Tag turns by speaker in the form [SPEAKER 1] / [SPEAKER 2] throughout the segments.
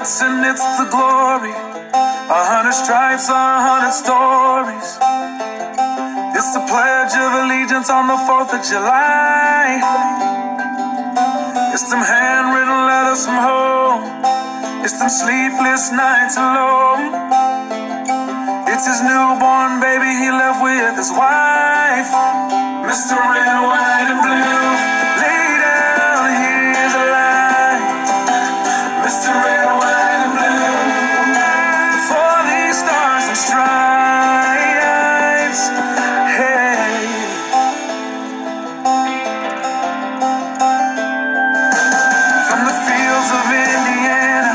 [SPEAKER 1] bullets and it's the glory. 100 stripes, 100 stories. It's the Pledge of Allegiance on the 4th of July. It's them handwritten letters from home. It's them sleepless nights alone. It's his newborn baby he left with his wife. Mr. Red, White, and Blue, lay down, here's a line. Mr. Red, White, and Blue, for these stars and stripes. Hey. From the fields of Indiana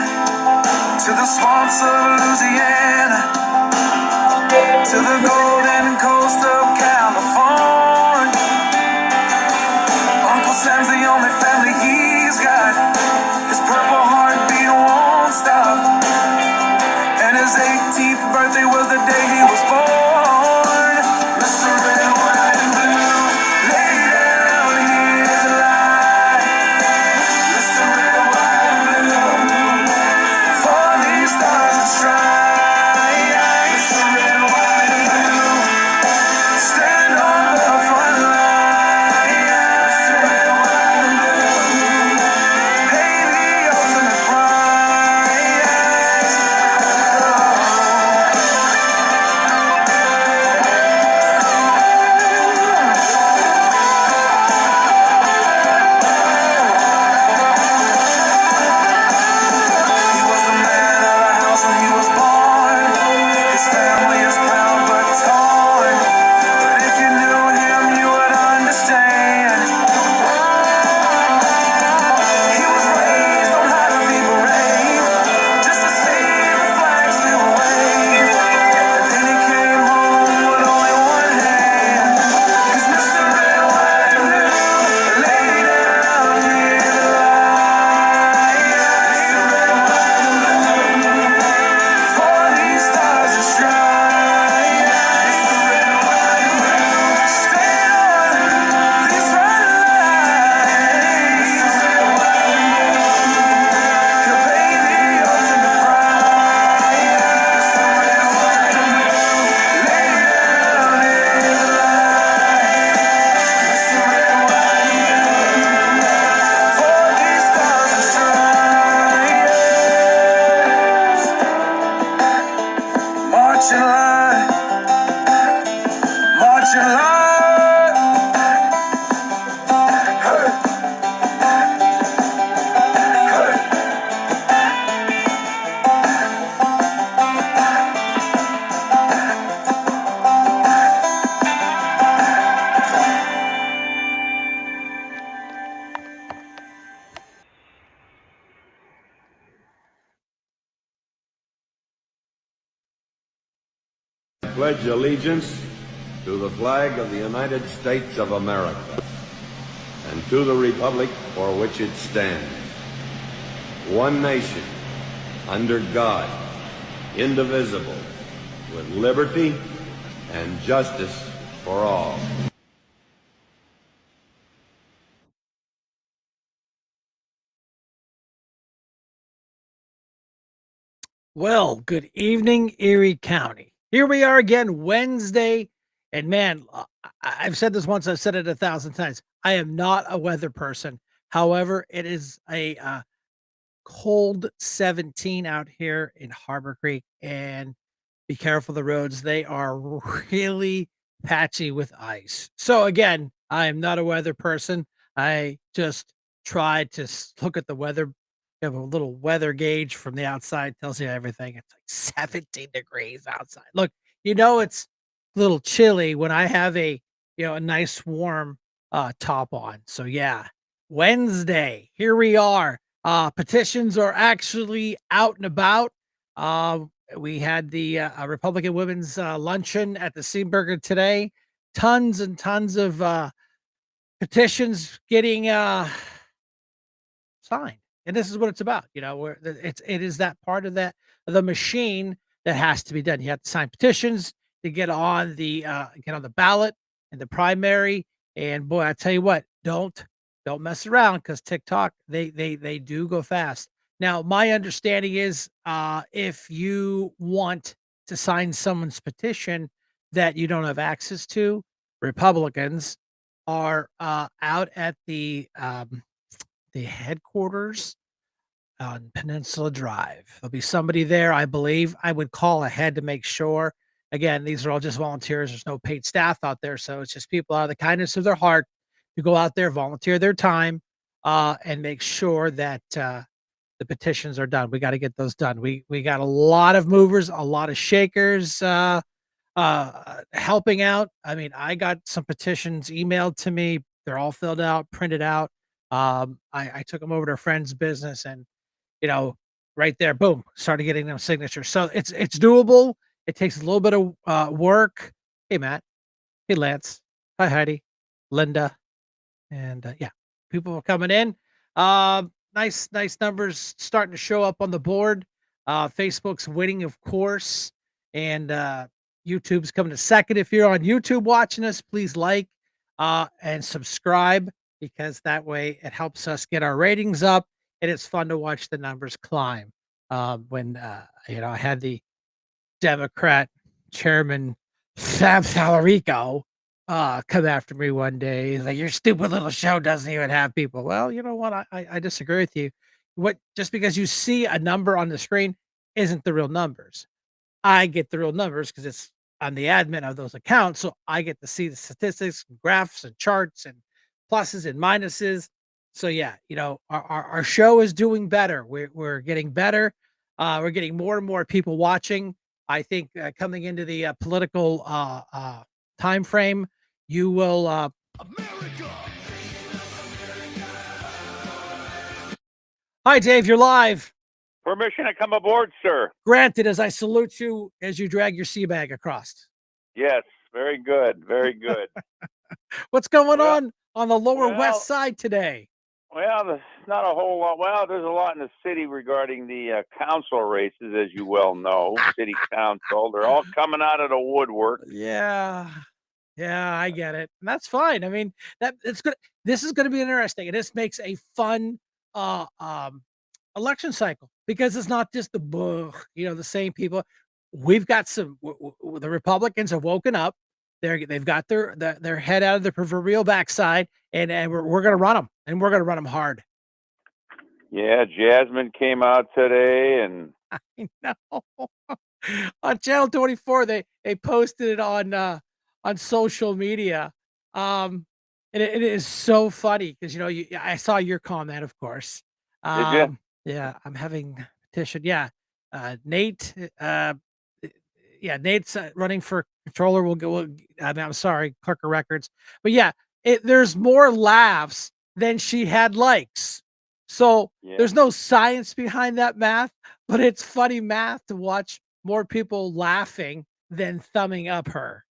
[SPEAKER 1] to the swamps of Louisiana, to the golden coast of California, Uncle Sam's the only family he's got. His purple heartbeat won't stop, and his 18th birthday was the day he was born. Mr. Red, White, and Blue, lay down, here's a line. Mr. Red, White, and Blue, for these stars and stripes. Mr. Red, White, and Blue, stand on the front line. Mr. Red, White, and Blue, pay the ultimate price. He was the man of the house when he was born. His family is proud but torn. But if you knew him, you would understand. He was raised on how to be brave, just to see the flag still wave. And then he came home with only one hand. He's Mr. Red, White, and Blue, lay down, here's a line. Mr. Red, White, and Blue, for these stars and stripes. Mr. Red, White, and Blue, stay on this front line. Mr. Red, White, and Blue, he'll pay the ultimate price. Mr. Red, White, and Blue, lay down, here's a line. Mr. Red, White, and Blue, for these stars and stripes. March in line, march in line. Hey, hey.
[SPEAKER 2] Pledge allegiance to the flag of the United States of America and to the republic for which it stands, one nation, under God, indivisible, with liberty and justice for all.
[SPEAKER 3] Well, good evening, Erie County. Here we are again, Wednesday. And man, I've said this once, I've said it 1,000 times. I am not a weather person. However, it is a cold 17 out here in Harbor Creek. And be careful of the roads. They are really patchy with ice. So, again, I am not a weather person. I just try to look at the weather. You have a little weather gauge from the outside, tells you everything. It's like 17 degrees outside. Look, it's a little chilly when I have a nice warm top on. So yeah, Wednesday, here we are. Petitions are actually out and about. We had the Republican Women's Luncheon at the Seaburger today. Tons and tons of petitions getting signed. And this is what it's about, where it is that part of the machine that has to be done. You have to sign petitions to get on the ballot in the primary. And boy, I tell you what, don't mess around, because TikTok, they do go fast. Now, my understanding is if you want to sign someone's petition that you don't have access to, Republicans are out at the headquarters on Peninsula Drive. There'll be somebody there, I believe. I would call ahead to make sure. Again, these are all just volunteers. There's no paid staff out there, so it's just people out of the kindness of their heart to go out there, volunteer their time, and make sure that the petitions are done. We got to get those done. We got a lot of movers, a lot of shakers helping out. I mean, I got some petitions emailed to me. They're all filled out, printed out. I took them over to a friend's business and you know, right there, boom, started getting them signatures. So it's doable. It takes a little bit of work. Hey Matt. Hey Lance. Hi Heidi. Linda. And yeah, people are coming in. Nice numbers starting to show up on the board. Facebook's winning, of course, and YouTube's coming to second. If you're on YouTube watching us, please like and subscribe because that way it helps us get our ratings up, and it's fun to watch the numbers climb. When I had the Democrat chairman Sam Salarico come after me one day. He's like, "Your stupid little show doesn't even have people." Well, you know what? I disagree with you. What just because you see a number on the screen isn't the real numbers. I get the real numbers because it's I'm the admin of those accounts, so I get to see the statistics, graphs, and charts, and pluses and minuses. So yeah, our show is doing better. We're getting better. We're getting more and more people watching. I think coming into the political time frame, you will. Hi, Dave. You're live.
[SPEAKER 4] Permission to come aboard, sir.
[SPEAKER 3] Granted, as I salute you as you drag your sea bag across.
[SPEAKER 4] Yes, very good, very good.
[SPEAKER 3] What's going on the Lower
[SPEAKER 4] well-
[SPEAKER 3] West Side today?
[SPEAKER 4] Well, there's not a whole lot. Well, there's a lot in the city regarding the council races, as you well know. City council, they're all coming out of the woodwork.
[SPEAKER 3] Yeah. Yeah, I get it. And that's fine. I mean, that it's good. This is going to be interesting. And this makes a fun election cycle because it's not just the same people. We've got the Republicans have woken up. They've got their head out of the proverbial backside, and we're going to run them, and we're going to run them hard.
[SPEAKER 4] Yeah, Jasmine came out today, and
[SPEAKER 3] I know. On Channel 24, they posted it on social media. And it is so funny because I saw your comment, of course.
[SPEAKER 4] Did you?
[SPEAKER 3] Yeah, I'm having petition. Yeah, Nate. Yeah, Nate's running for controller. I'm sorry, clerk of records. But yeah, there's more laughs than she had likes. So
[SPEAKER 4] Yeah.
[SPEAKER 3] there's no science behind that math, but it's funny math to watch more people laughing than thumbing up her.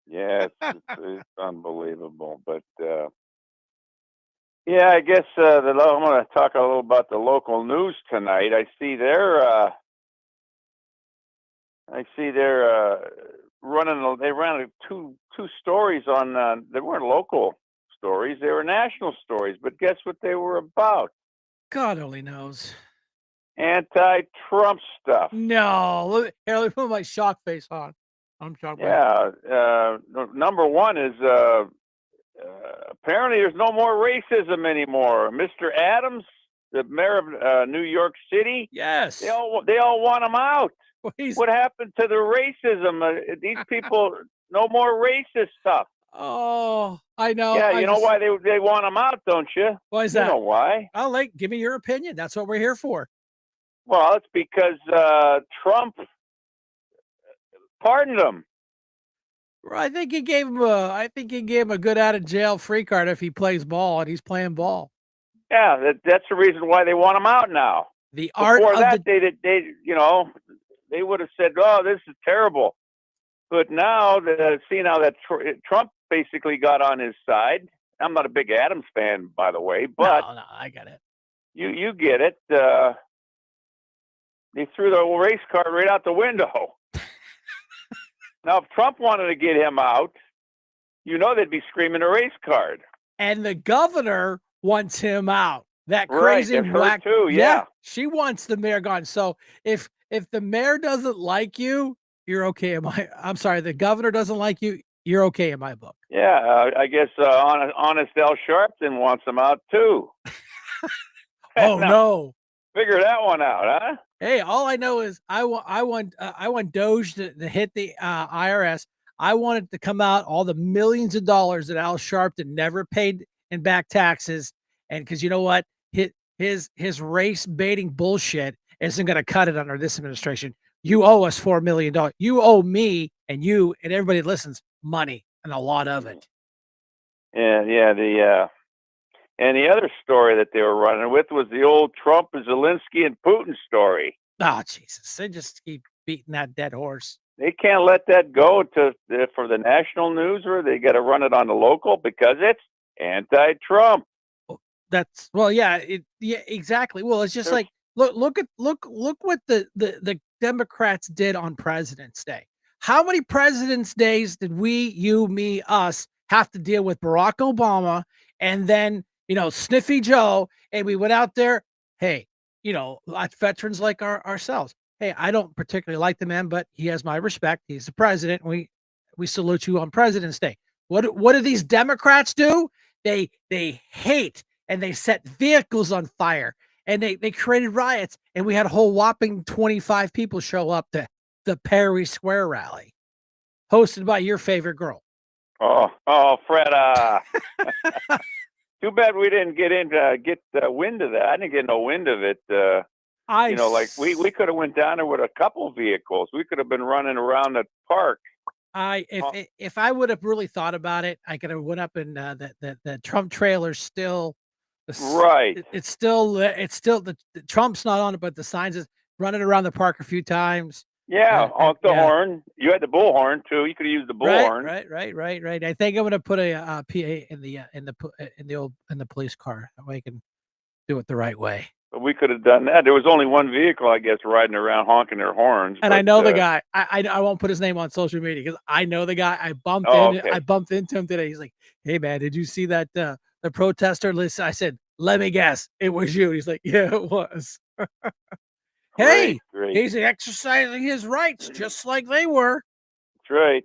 [SPEAKER 4] yeah, it's unbelievable. But yeah, I guess I'm going to talk a little about the local news tonight. I see they're running. They ran two stories on. They weren't local stories; they were national stories. But guess what they were about?
[SPEAKER 3] God only knows.
[SPEAKER 4] Anti-Trump stuff.
[SPEAKER 3] No, here, let me put my shock face on. I'm shocked.
[SPEAKER 4] Yeah. Number one is apparently there's no more racism anymore. Mr. Adams, the mayor of New York City.
[SPEAKER 3] Yes.
[SPEAKER 4] They all want him out.
[SPEAKER 3] Well,
[SPEAKER 4] What happened to the racism? These people, no more racist stuff.
[SPEAKER 3] Oh, I know.
[SPEAKER 4] Yeah, you know why they want him out, don't you?
[SPEAKER 3] Why is
[SPEAKER 4] You
[SPEAKER 3] that?
[SPEAKER 4] know why?
[SPEAKER 3] Oh, give me your opinion. That's what we're here for.
[SPEAKER 4] Well, it's because Trump pardoned him.
[SPEAKER 3] I think he gave him a good out of jail free card if he plays ball, and he's playing ball.
[SPEAKER 4] Yeah, that's the reason why they want him out now.
[SPEAKER 3] The art
[SPEAKER 4] Before
[SPEAKER 3] of
[SPEAKER 4] that, they would have said, "Oh, this is terrible." But now, seeing how that Trump basically got on his side. I'm not a big Adams fan, by the way, but
[SPEAKER 3] no, I get it.
[SPEAKER 4] You get it. They threw the race card right out the window. Now, if Trump wanted to get him out, they'd be screaming a race card.
[SPEAKER 3] And the governor wants him out. that
[SPEAKER 4] Right,
[SPEAKER 3] crazy
[SPEAKER 4] that's her
[SPEAKER 3] whack.
[SPEAKER 4] too,
[SPEAKER 3] Yeah,
[SPEAKER 4] yeah.
[SPEAKER 3] she wants the mayor gone. So if the mayor doesn't like you, you're okay in my. I'm sorry, the governor doesn't like you, you're okay in my book.
[SPEAKER 4] Yeah, I guess Honest Al Sharpton wants them out too.
[SPEAKER 3] Oh
[SPEAKER 4] Now,
[SPEAKER 3] no.
[SPEAKER 4] figure that one out, huh?
[SPEAKER 3] Hey, all I know is I want Doge to hit the IRS. I want it to come out all the millions of dollars that Al Sharpton never paid in back taxes, and because you know what, his race baiting bullshit isn't going to cut it under this administration. You owe us $4 million. You owe me and you and everybody that listens money and a lot of it.
[SPEAKER 4] Yeah. And the other story that they were running with was the old Trump, Zelensky, and Putin story.
[SPEAKER 3] Oh Jesus! They just keep beating that dead horse.
[SPEAKER 4] They can't let that go for the national news, or they got to run it on the local because it's anti-Trump.
[SPEAKER 3] That's yeah, exactly. Well, it's just
[SPEAKER 4] There's
[SPEAKER 3] like look what the Democrats did on President's Day. How many President's Days did we, you, me, us have to deal with Barack Obama and then Sniffy Joe, and we went out there, hey, like veterans like ourselves. Hey, I don't particularly like the man, but he has my respect. He's the president. We salute you on President's Day. What do these Democrats do? They hate and they set vehicles on fire and they created riots, and we had a whole whopping 25 people show up to the Perry Square rally hosted by your favorite girl.
[SPEAKER 4] Oh, Fred. Too bad we didn't get wind of that. I didn't get no wind of it. Like we could have went down there with a couple vehicles. We could have been running around the park.
[SPEAKER 3] If I would have really thought about it, I could have went up and the Trump trailer's still
[SPEAKER 4] Right.
[SPEAKER 3] It's still the Trump's not on it, but the signs is running around the park a few times.
[SPEAKER 4] Yeah, on the horn. You had the bullhorn too. You could have used the bullhorn.
[SPEAKER 3] Right. I think I'm gonna put a PA in the police car. That way I can do it the right way.
[SPEAKER 4] But we could have done that. There was only one vehicle, I guess, riding around honking their horns.
[SPEAKER 3] And I know the guy. I won't put his name on social media because I know the guy. I bumped into him today. He's like, "Hey man, did you see that the protester list?" I said, "Let me guess, it was you." He's like, "Yeah, it was." Hey,
[SPEAKER 4] great.
[SPEAKER 3] He's exercising his rights just like they were.
[SPEAKER 4] That's right.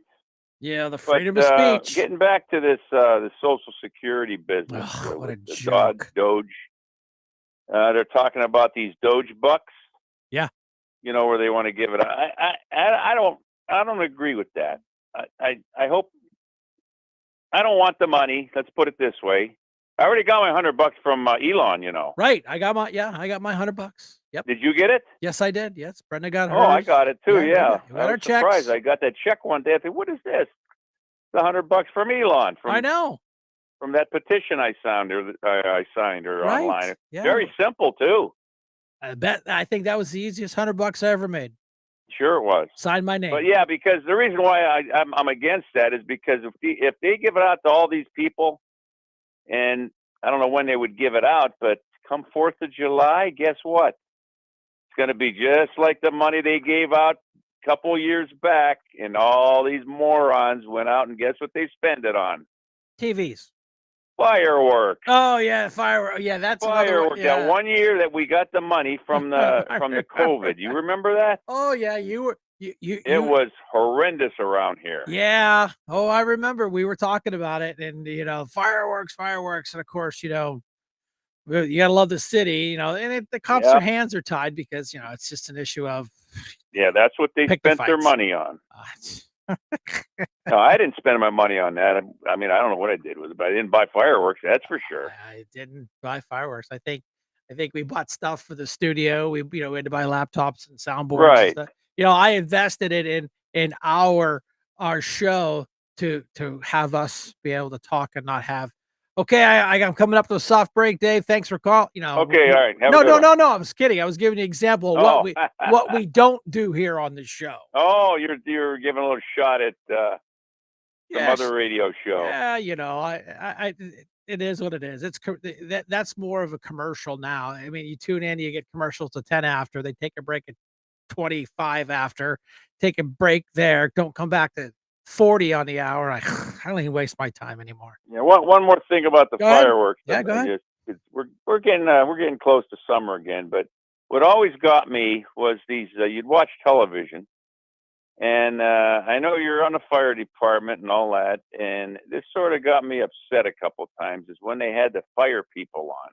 [SPEAKER 3] Yeah, the freedom of speech.
[SPEAKER 4] Getting back to this the Social Security business.
[SPEAKER 3] What a joke.
[SPEAKER 4] Doge. They're talking about these Doge bucks.
[SPEAKER 3] Yeah.
[SPEAKER 4] Where they want to give it. I don't agree with that. I hope. I don't want the money. Let's put it this way. I already got my $100 from Elon.
[SPEAKER 3] Right. I got my $100. Yep.
[SPEAKER 4] Did you get it?
[SPEAKER 3] Yes, I did. Yes, Brenda got hers.
[SPEAKER 4] Oh, I got it too. Yeah.
[SPEAKER 3] We got our checks.
[SPEAKER 4] Surprised. I got that check one day. I said, "What is this?" The $100 from Elon.
[SPEAKER 3] I know.
[SPEAKER 4] From that petition I signed or
[SPEAKER 3] right.
[SPEAKER 4] online.
[SPEAKER 3] Yeah.
[SPEAKER 4] Very simple too.
[SPEAKER 3] I think that was the easiest $100 I ever made.
[SPEAKER 4] Sure it was.
[SPEAKER 3] Sign my name.
[SPEAKER 4] But yeah, because the reason why I'm against that is because if they give it out to all these people, and I don't know when they would give it out, but come 4th of July, guess what? It's going to be just like the money they gave out a couple years back, and all these morons went out and guess what they spent it on?
[SPEAKER 3] TVs.
[SPEAKER 4] Fireworks.
[SPEAKER 3] Oh yeah, fireworks. Yeah, that's
[SPEAKER 4] fireworks.
[SPEAKER 3] Yeah.
[SPEAKER 4] That 1 year that we got the money from the COVID. You remember that?
[SPEAKER 3] Oh yeah, you.
[SPEAKER 4] It was horrendous around here.
[SPEAKER 3] Yeah. Oh, I remember we were talking about it, and fireworks, and of course, you gotta love the city, and the cops' their hands are tied because it's just an issue of.
[SPEAKER 4] Yeah, that's what they spent their money on. No, I didn't spend my money on that. I mean, I don't know what I did with it, but I didn't buy fireworks. That's for sure.
[SPEAKER 3] I didn't buy fireworks. I think we bought stuff for the studio. We had to buy laptops and soundboards.
[SPEAKER 4] Right.
[SPEAKER 3] And stuff. I invested it in our show to have us be able to talk and not have. Okay, I'm coming up to a soft break, Dave. Thanks for calling.
[SPEAKER 4] Okay, all right.
[SPEAKER 3] No. I was kidding. I was giving you an example of what we don't do here on the show.
[SPEAKER 4] Oh, you're giving a little shot at some other radio show.
[SPEAKER 3] Yeah, it is what it is. That's more of a commercial now. I mean, you tune in, you get commercials at 10 after. They take a break at 25 after. Take a break there. Don't come back to 40 on the hour. I don't even waste my time anymore.
[SPEAKER 4] Yeah. One more thing about the fireworks.
[SPEAKER 3] Yeah, go ahead.
[SPEAKER 4] we're getting close to summer again. But what always got me was these. You'd watch television, and I know you're on the fire department and all that, and this sort of got me upset a couple times. Is when they had the fire people on.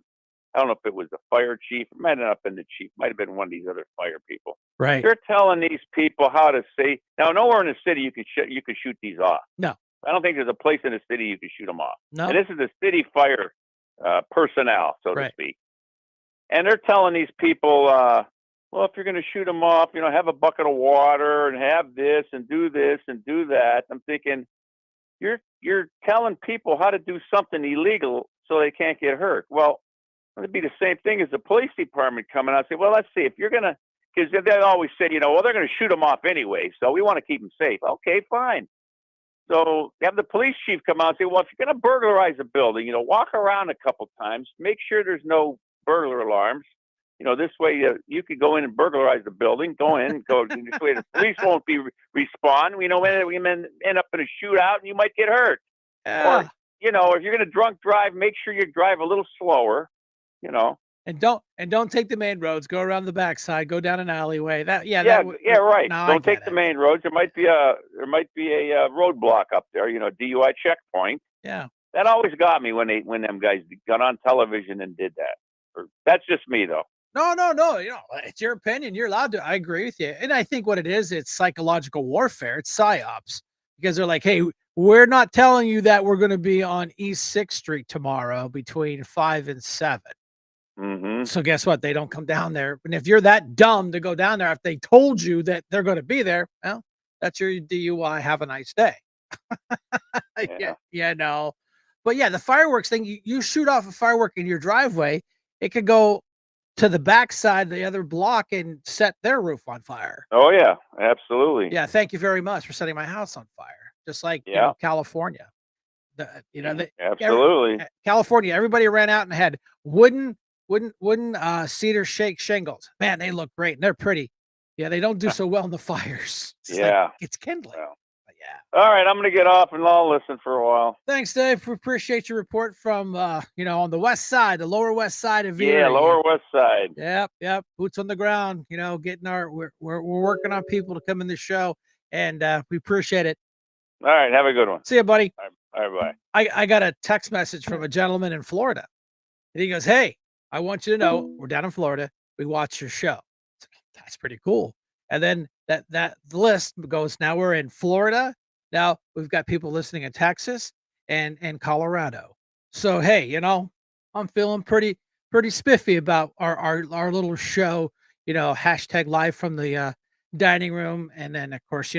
[SPEAKER 4] I don't know if it was the fire chief. It might not have been the chief. Might have been one of these other fire people.
[SPEAKER 3] Right.
[SPEAKER 4] They're telling these people how to say. Now, nowhere in the city you could shoot these off.
[SPEAKER 3] No.
[SPEAKER 4] I don't think there's a place in the city you can shoot them off.
[SPEAKER 3] No.
[SPEAKER 4] And this is the city fire personnel, so to speak. And they're telling these people, well, if you're going to shoot them off, have a bucket of water and have this and do that. I'm thinking, you're telling people how to do something illegal so they can't get hurt. Well, it'd be the same thing as the police department coming out and say, well, let's see, if you're going to, because they always say, well, they're going to shoot them off anyway, so we want to keep them safe. Okay, fine. So have the police chief come out and say, well, if you're going to burglarize a building, walk around a couple times, make sure there's no burglar alarms. This way you could go in and burglarize the building, this way the police won't respond. We end up in a shootout and you might get hurt.
[SPEAKER 3] Yeah.
[SPEAKER 4] Or, if you're going to drunk drive, make sure you drive a little slower,
[SPEAKER 3] And don't take the main roads. Go around the backside. Go down an alleyway. Right.
[SPEAKER 4] No, don't take the main roads. There might be a roadblock up there. DUI checkpoint.
[SPEAKER 3] Yeah.
[SPEAKER 4] That always got me when them guys got on television and did that. That's just me though.
[SPEAKER 3] No. It's your opinion. You're allowed to. I agree with you. And I think what it is, it's psychological warfare. It's psyops, because they're like, hey, we're not telling you that we're going to be on East 6th Street tomorrow between 5 and 7.
[SPEAKER 4] Mm-hmm.
[SPEAKER 3] So guess what? They don't come down there. And if you're that dumb to go down there, if they told you that they're going to be there, well, that's your DUI. Have a nice day. Yeah. No. But yeah, the fireworks thing, you shoot off a firework in your driveway, it could go to the backside of the other block and set their roof on fire.
[SPEAKER 4] Oh yeah, absolutely.
[SPEAKER 3] Yeah. Thank you very much for setting my house on fire. Just like California.
[SPEAKER 4] Absolutely.
[SPEAKER 3] California, everybody ran out and had wooden cedar shake shingles. Man, they look great and they're pretty. Yeah, they don't do so well in the fires. It's kindling.
[SPEAKER 4] Well,
[SPEAKER 3] yeah.
[SPEAKER 4] All right, I'm going to get off and I'll listen for a while.
[SPEAKER 3] Thanks, Dave. We appreciate your report from on the west side, the lower west side of Erie.
[SPEAKER 4] Yeah, lower west side.
[SPEAKER 3] Yep. Boots on the ground. Getting we're working on people to come in the show, and we appreciate it.
[SPEAKER 4] All right, have a good one.
[SPEAKER 3] See you, buddy.
[SPEAKER 4] All right, bye.
[SPEAKER 3] I got a text message from a gentleman in Florida, and he goes, "Hey, I want you to know we're down in Florida. We watch your show." That's pretty cool. And then that list goes, now we're in Florida. Now we've got people listening in Texas and Colorado. So, hey, I'm feeling pretty spiffy about our little show, hashtag live from the dining room. And then, of course,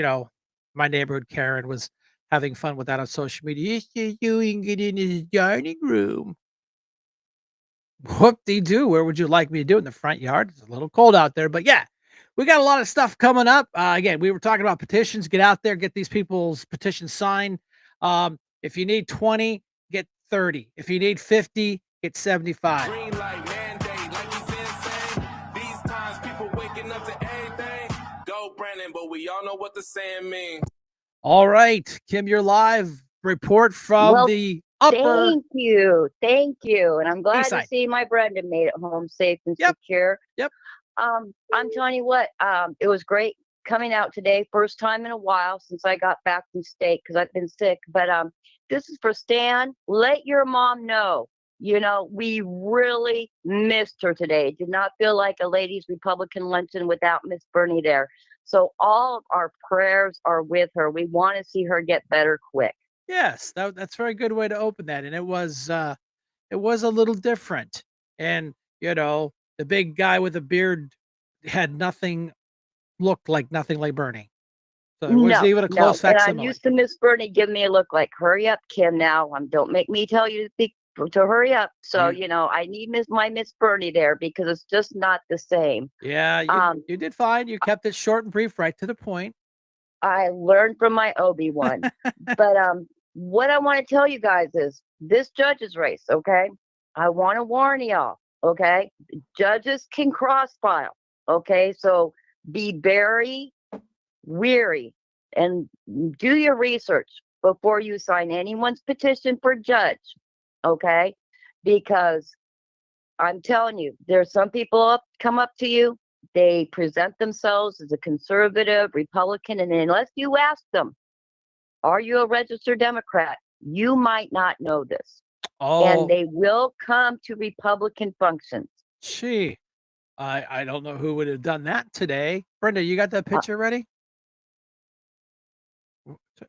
[SPEAKER 3] my neighborhood Karen was having fun with that on social media. You can get in the dining room. Whoop-de-doo. Where would you like me to do? In the front yard? It's a little cold out there, but yeah, we got a lot of stuff coming up. Again, we were talking about petitions. Get out there, get these people's petitions signed. If you need 20, get 30. If you need 50, get 75.
[SPEAKER 5] Green light mandate, like you been saying. These times people waking up to anything. Go Brandon, but we all know what the saying means.
[SPEAKER 3] All right, Kim, you're live. Report from the upper.
[SPEAKER 6] Thank you. And I'm glad to see my Brendan made it home safe and secure.
[SPEAKER 3] Yep.
[SPEAKER 6] I'm telling you what, it was great coming out today. First time in a while since I got back from state because I've been sick. But this is for Stan. Let your mom know. We really missed her today. It did not feel like a ladies' Republican luncheon without Miss Bernie there. So all of our prayers are with her. We want to see her get better quick.
[SPEAKER 3] Yes, that's a very good way to open that. And it was a little different. And, the big guy with a beard had looked like nothing like Bernie. So it wasn't even a close facsimile.
[SPEAKER 6] And I'm used to Miss Bernie giving me a look like, hurry up, Kim, now. Don't make me tell you to hurry up. So, I need my Miss Bernie there because it's just not the same.
[SPEAKER 3] Yeah, you did fine. You kept it short and brief, right to the point.
[SPEAKER 6] I learned from my Obi-Wan. But what I want to tell you guys is this judge's race, okay? I want to warn y'all, okay? Judges can cross-file, okay? So be very wary and do your research before you sign anyone's petition for judge, okay? Because I'm telling you, there's some people come up to you, they present themselves as a conservative Republican, and unless you ask them, are you a registered Democrat? You might not know this. And
[SPEAKER 3] Oh,
[SPEAKER 6] they will come to Republican functions.
[SPEAKER 3] gee. I don't know who would have done that today. Brenda, you got that
[SPEAKER 6] Uh,
[SPEAKER 3] picture ready?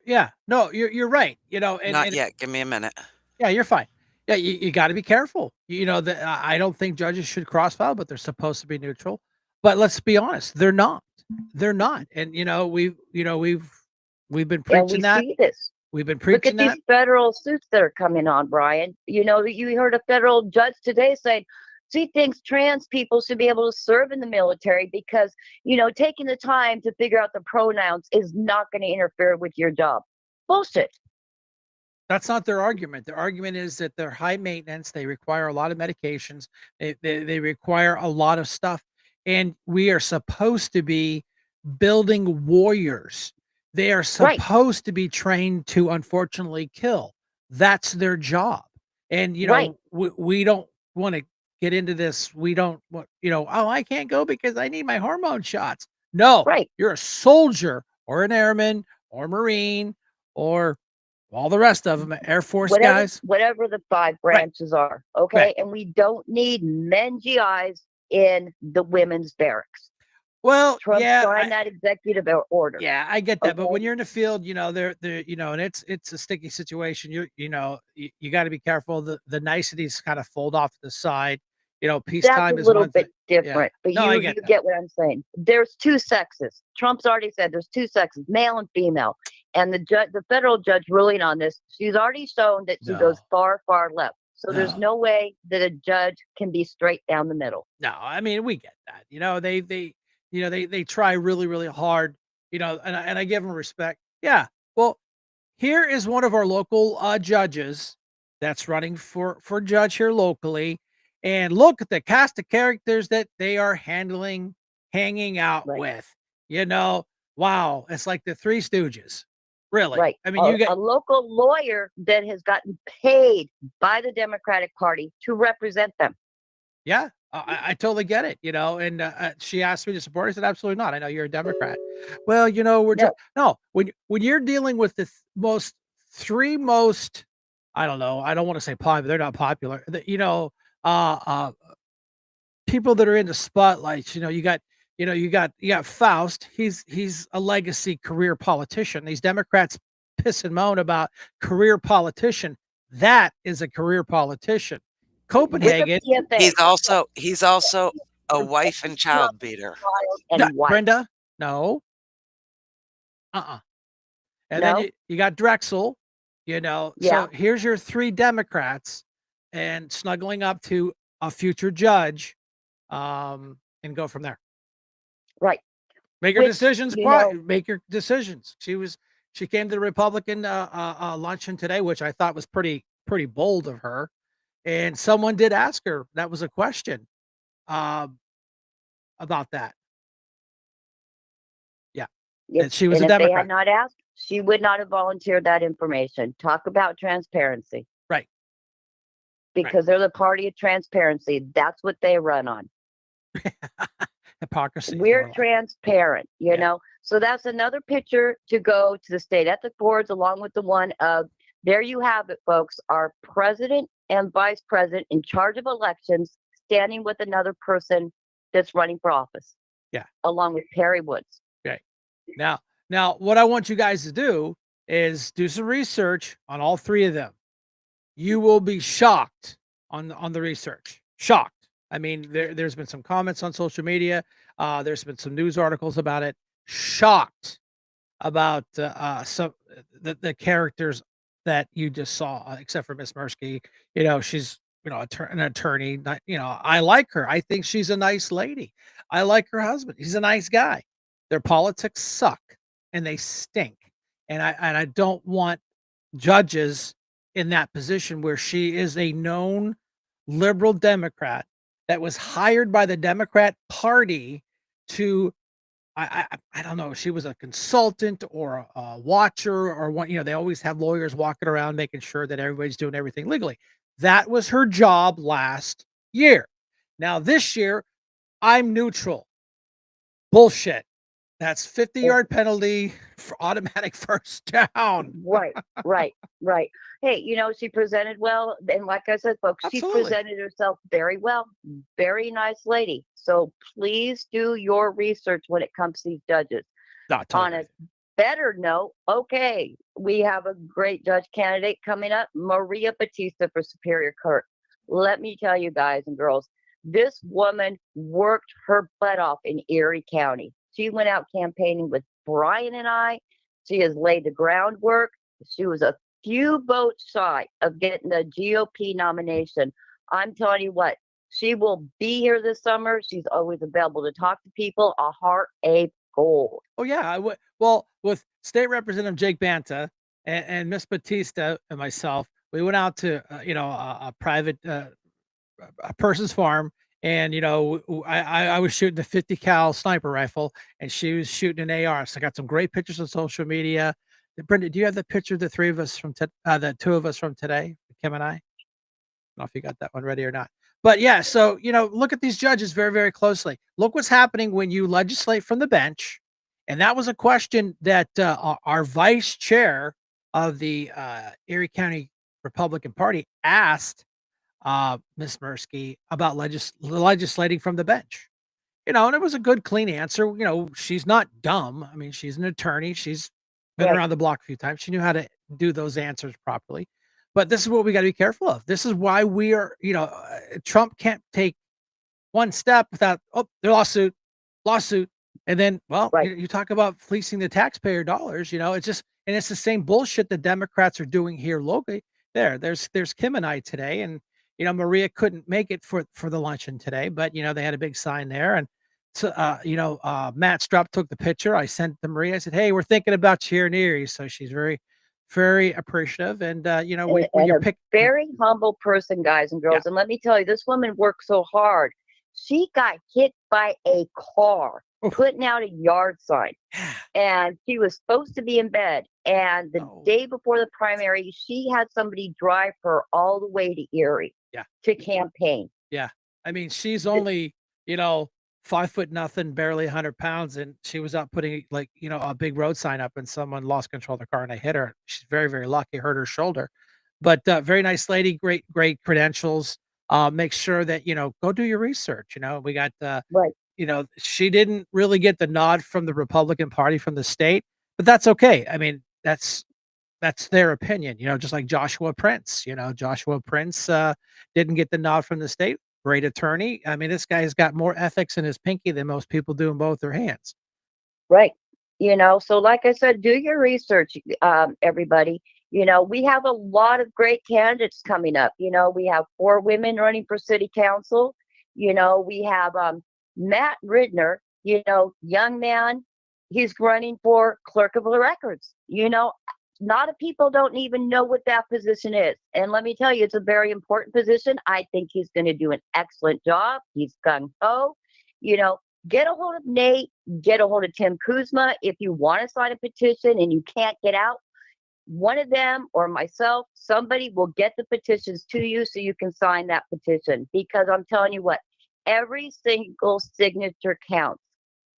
[SPEAKER 3] Yeah. No, you're right.
[SPEAKER 7] Not yet. Give me a minute.
[SPEAKER 3] Yeah, you're fine. Yeah, you got to be careful. I don't think judges should cross file, but they're supposed to be neutral. But let's be honest, they're not. They're not. And we've been
[SPEAKER 6] and we
[SPEAKER 3] preaching that.
[SPEAKER 6] see this.
[SPEAKER 3] We've been
[SPEAKER 6] Look
[SPEAKER 3] preaching
[SPEAKER 6] at these
[SPEAKER 3] that.
[SPEAKER 6] federal suits that are coming on, Brian. You heard a federal judge today saying she thinks trans people should be able to serve in the military because, taking the time to figure out the pronouns is not going to interfere with your job. Bullshit.
[SPEAKER 3] That's not their argument. Their argument is that they're high maintenance. They require a lot of medications. They require a lot of stuff. And we are supposed to be building warriors. They are
[SPEAKER 6] Right.
[SPEAKER 3] supposed to be trained to unfortunately kill. That's their job. And,
[SPEAKER 6] Right.
[SPEAKER 3] we don't want to get into this. We don't want, oh, I can't go because I need my hormone shots. No,
[SPEAKER 6] Right.
[SPEAKER 3] you're a soldier or an airman or Marine or all the rest of them, Air Force
[SPEAKER 6] Whatever,
[SPEAKER 3] guys.
[SPEAKER 6] whatever the five
[SPEAKER 3] Right,
[SPEAKER 6] branches are. Okay.
[SPEAKER 3] right.
[SPEAKER 6] And we don't need men GIs in the women's barracks.
[SPEAKER 3] Well,
[SPEAKER 6] Trump signed that executive order.
[SPEAKER 3] yeah, I get that, but
[SPEAKER 6] Okay.
[SPEAKER 3] when you're in the field, they're, and it's a sticky situation. You got to be careful. The niceties kind of fold off to the side.
[SPEAKER 6] That's a
[SPEAKER 3] Peacetime is
[SPEAKER 6] little
[SPEAKER 3] one
[SPEAKER 6] bit
[SPEAKER 3] thing. Yeah.
[SPEAKER 6] different, but
[SPEAKER 3] No, I
[SPEAKER 6] you
[SPEAKER 3] get that.
[SPEAKER 6] get what I'm saying. There's two sexes. Trump's already said there's two sexes, male and female. And the federal judge ruling on this, she's already shown that she goes
[SPEAKER 3] No.
[SPEAKER 6] far, far left. So there's
[SPEAKER 3] No.
[SPEAKER 6] no way that a judge can be straight down the middle.
[SPEAKER 3] No, I mean, we get that. They try really, really hard, and I give them respect. Yeah. Well, here is one of our local judges that's running for judge here locally, and look at the cast of characters that they are hanging out
[SPEAKER 6] Right.
[SPEAKER 3] with. Wow, it's like the Three Stooges. Really?
[SPEAKER 6] Right.
[SPEAKER 3] I mean, you
[SPEAKER 6] A
[SPEAKER 3] get
[SPEAKER 6] local lawyer that has gotten paid by the Democratic Party to represent them.
[SPEAKER 3] yeah, I totally get it. And she asked me to support. I said, absolutely not. I know you're a Democrat. Well, we're
[SPEAKER 6] No.
[SPEAKER 3] just no. When you're dealing with the three most, I don't know. I don't want to say popular. They're not popular. Uh, uh, people that are in the spotlights. You got Faust. He's a legacy career politician. These Democrats piss and moan about career politician. That is a career politician.
[SPEAKER 6] With the
[SPEAKER 3] Copenhagen.
[SPEAKER 6] PFA.
[SPEAKER 7] He's also a wife and child beater.
[SPEAKER 6] Child and
[SPEAKER 3] No,
[SPEAKER 6] wife.
[SPEAKER 3] Brenda, no. And then
[SPEAKER 6] No?
[SPEAKER 3] you got Drexel,
[SPEAKER 6] Yeah.
[SPEAKER 3] so here's your three Democrats and snuggling up to a future judge, and go from there.
[SPEAKER 6] Right.
[SPEAKER 3] Make your
[SPEAKER 6] Which,
[SPEAKER 3] decisions
[SPEAKER 6] you
[SPEAKER 3] quiet.
[SPEAKER 6] know,
[SPEAKER 3] Make your decisions. She came to the Republican luncheon today, which I thought was pretty bold of her. And someone did ask her, that was a question, um, about that. Yeah. And she was a
[SPEAKER 6] if they
[SPEAKER 3] Democrat.
[SPEAKER 6] had not asked, she would not have volunteered that information. Talk about transparency.
[SPEAKER 3] Right.
[SPEAKER 6] Because they're the party of transparency. That's what they run on.
[SPEAKER 3] Hypocrisy. is
[SPEAKER 6] We're
[SPEAKER 3] more like it.
[SPEAKER 6] transparent,
[SPEAKER 3] Yeah.
[SPEAKER 6] So that's another picture to go to the state ethics boards, along with the one of, there you have it, folks, our president and vice president in charge of elections standing with another person that's running for office.
[SPEAKER 3] Yeah.
[SPEAKER 6] Along with Perry Woods.
[SPEAKER 3] Okay. Now, what I want you guys to do is do some research on all three of them. You will be shocked on the research. Shocked. I mean, there's been some comments on social media. There's been some news articles about it. Shocked about some the characters that you just saw, except for Miss Mursky. She's an attorney. I like her. I think she's a nice lady. I like her husband. He's a nice guy. Their politics suck and they stink. And I don't want judges in that position where she is a known liberal Democrat that was hired by the Democrat Party to I don't know, she was a consultant or a watcher or what, they always have lawyers walking around making sure that everybody's doing everything legally. That was her job last year. Now this year, I'm neutral. Bullshit. That's 50-yard penalty for automatic first down.
[SPEAKER 6] Right, right, right. Hey, she presented well, and like I said, folks, she
[SPEAKER 3] Absolutely.
[SPEAKER 6] presented herself very well. Very nice lady. So please do your research when it comes to these judges.
[SPEAKER 3] No,
[SPEAKER 6] On
[SPEAKER 3] totally.
[SPEAKER 6] a better note, okay, we have a great judge candidate coming up, Maria Batista for Superior Court. Let me tell you guys and girls, this woman worked her butt off in Erie County. She went out campaigning with Brian and I. She has laid the groundwork. She was a few votes shy of getting the GOP nomination. I'm telling you what, she will be here this summer. She's always available to talk to people. A heart, a gold.
[SPEAKER 3] Oh yeah, I would. Well, with State Representative Jake Banta and Miss Batista and myself, we went out to a private a person's farm, and I was shooting the 50 cal sniper rifle, and she was shooting an AR. So I got some great pictures on social media. Brenda, do you have the picture of the three of us from the two of us from today, Kim and I? Know if you got that one ready or not. But yeah, so look at these judges very, very closely. Look what's happening when you legislate from the bench. And that was a question that our vice chair of the Erie County Republican Party asked Miss Mursky about legislating from the bench. And it was a good, clean answer. She's not dumb. I mean, she's an attorney. She's been
[SPEAKER 6] Right.
[SPEAKER 3] around the block a few times. She knew how to do those answers properly. But this is what we got to be careful of. This is why we are, Trump can't take one step without, oh, their lawsuit. And then, well,
[SPEAKER 6] Right.
[SPEAKER 3] you talk about fleecing the taxpayer dollars, it's just, and it's the same bullshit the Democrats are doing here locally. There's Kim and I today. And, Maria couldn't make it for the luncheon today, but, they had a big sign there. And so, Matt Strupp took the picture. I sent to Maria. I said, "Hey, we're thinking about you here in Erie." So she's very, very appreciative. And, when
[SPEAKER 6] And
[SPEAKER 3] you're
[SPEAKER 6] a
[SPEAKER 3] picked,
[SPEAKER 6] very humble person, guys and
[SPEAKER 3] yeah.
[SPEAKER 6] girls. And let me tell you, this woman worked so hard. She got hit by a car
[SPEAKER 3] Oof.
[SPEAKER 6] putting out a yard sign, and she was supposed to be in bed. And the
[SPEAKER 3] Oh,
[SPEAKER 6] day before the primary, she had somebody drive her all the way to Erie
[SPEAKER 3] yeah.
[SPEAKER 6] to campaign.
[SPEAKER 3] Yeah. I mean, she's
[SPEAKER 6] Th-
[SPEAKER 3] only, you know, 5 foot nothing, barely 100 pounds, and she was out putting, like, a big road sign up, and someone lost control of the car and they hit her. She's very, very lucky, hurt her shoulder. But, very nice lady, great, great credentials. Make sure that, go do your research. We got,
[SPEAKER 6] Right.
[SPEAKER 3] she didn't really get the nod from the Republican Party from the state, but that's okay. I mean, that's their opinion, just like Joshua Prince. Joshua Prince didn't get the nod from the state. Great attorney. I mean, this guy's got more ethics in his pinky than most people do in both their hands.
[SPEAKER 6] Right. So like I said, do your research, everybody. We have a lot of great candidates coming up. We have 4 women running for city council. We have Matt Ridner, young man. He's running for clerk of the records. A lot of people don't even know what that position is. And let me tell you, it's a very important position. I think he's going to do an excellent job. He's gung ho. You know, get a hold of Nate, get a hold of Tim Kuzma. If you want to sign a petition and you can't get out, one of them or myself, somebody will get the petitions to you so you can sign that petition. Because I'm telling you what, every single signature counts.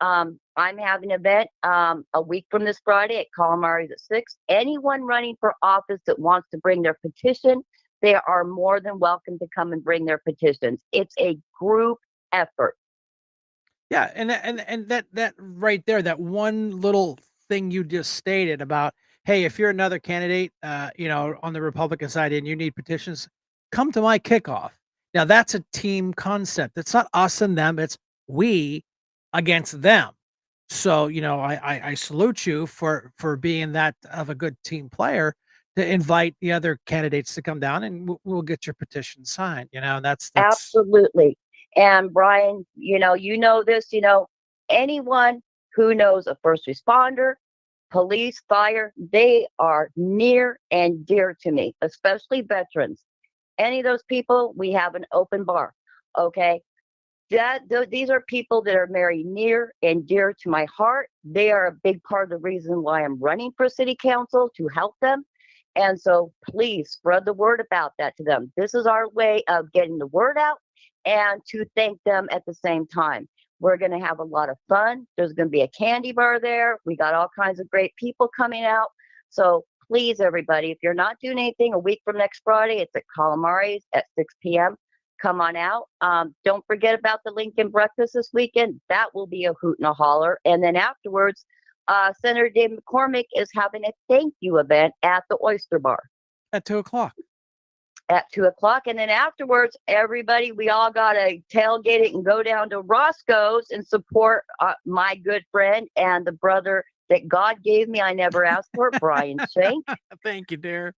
[SPEAKER 6] I'm having an event a week from this Friday at Calamari's at 6. Anyone running for office that wants to bring their petition, they are more than welcome to come and bring their petitions. It's a group effort.
[SPEAKER 3] Yeah, and that right there, that one little thing you just stated about, hey, if you're another candidate, on the Republican side and you need petitions, come to my kickoff. Now that's a team concept. It's not us and them. It's we against them. So I salute you for being that of a good team player to invite the other candidates to come down, and we'll get your petition signed. That's
[SPEAKER 6] Absolutely. And Brian, you know this, anyone who knows a first responder, police, fire, they are near and dear to me, especially veterans. Any of those people, we have an open bar. Okay. These are people that are very near and dear to my heart. They are a big part of the reason why I'm running for city council, to help them. And so please spread the word about that to them. This is our way of getting the word out and to thank them at the same time. We're going to have a lot of fun. There's going to be a candy bar there. We got all kinds of great people coming out. So please, everybody, if you're not doing anything a week from next Friday, it's at Calamari's at 6 p.m. Come on out. Don't forget about the Lincoln breakfast this weekend. That will be a hoot and a holler. And then afterwards, Senator Dave McCormick is having a thank you event at the Oyster Bar
[SPEAKER 3] At 2:00.
[SPEAKER 6] at 2 o'clock. And then afterwards, everybody, we all got to tailgate it and go down to Roscoe's and support my good friend and the brother that God gave me. I never asked for it, Brian Shank,
[SPEAKER 3] Thank you, dear.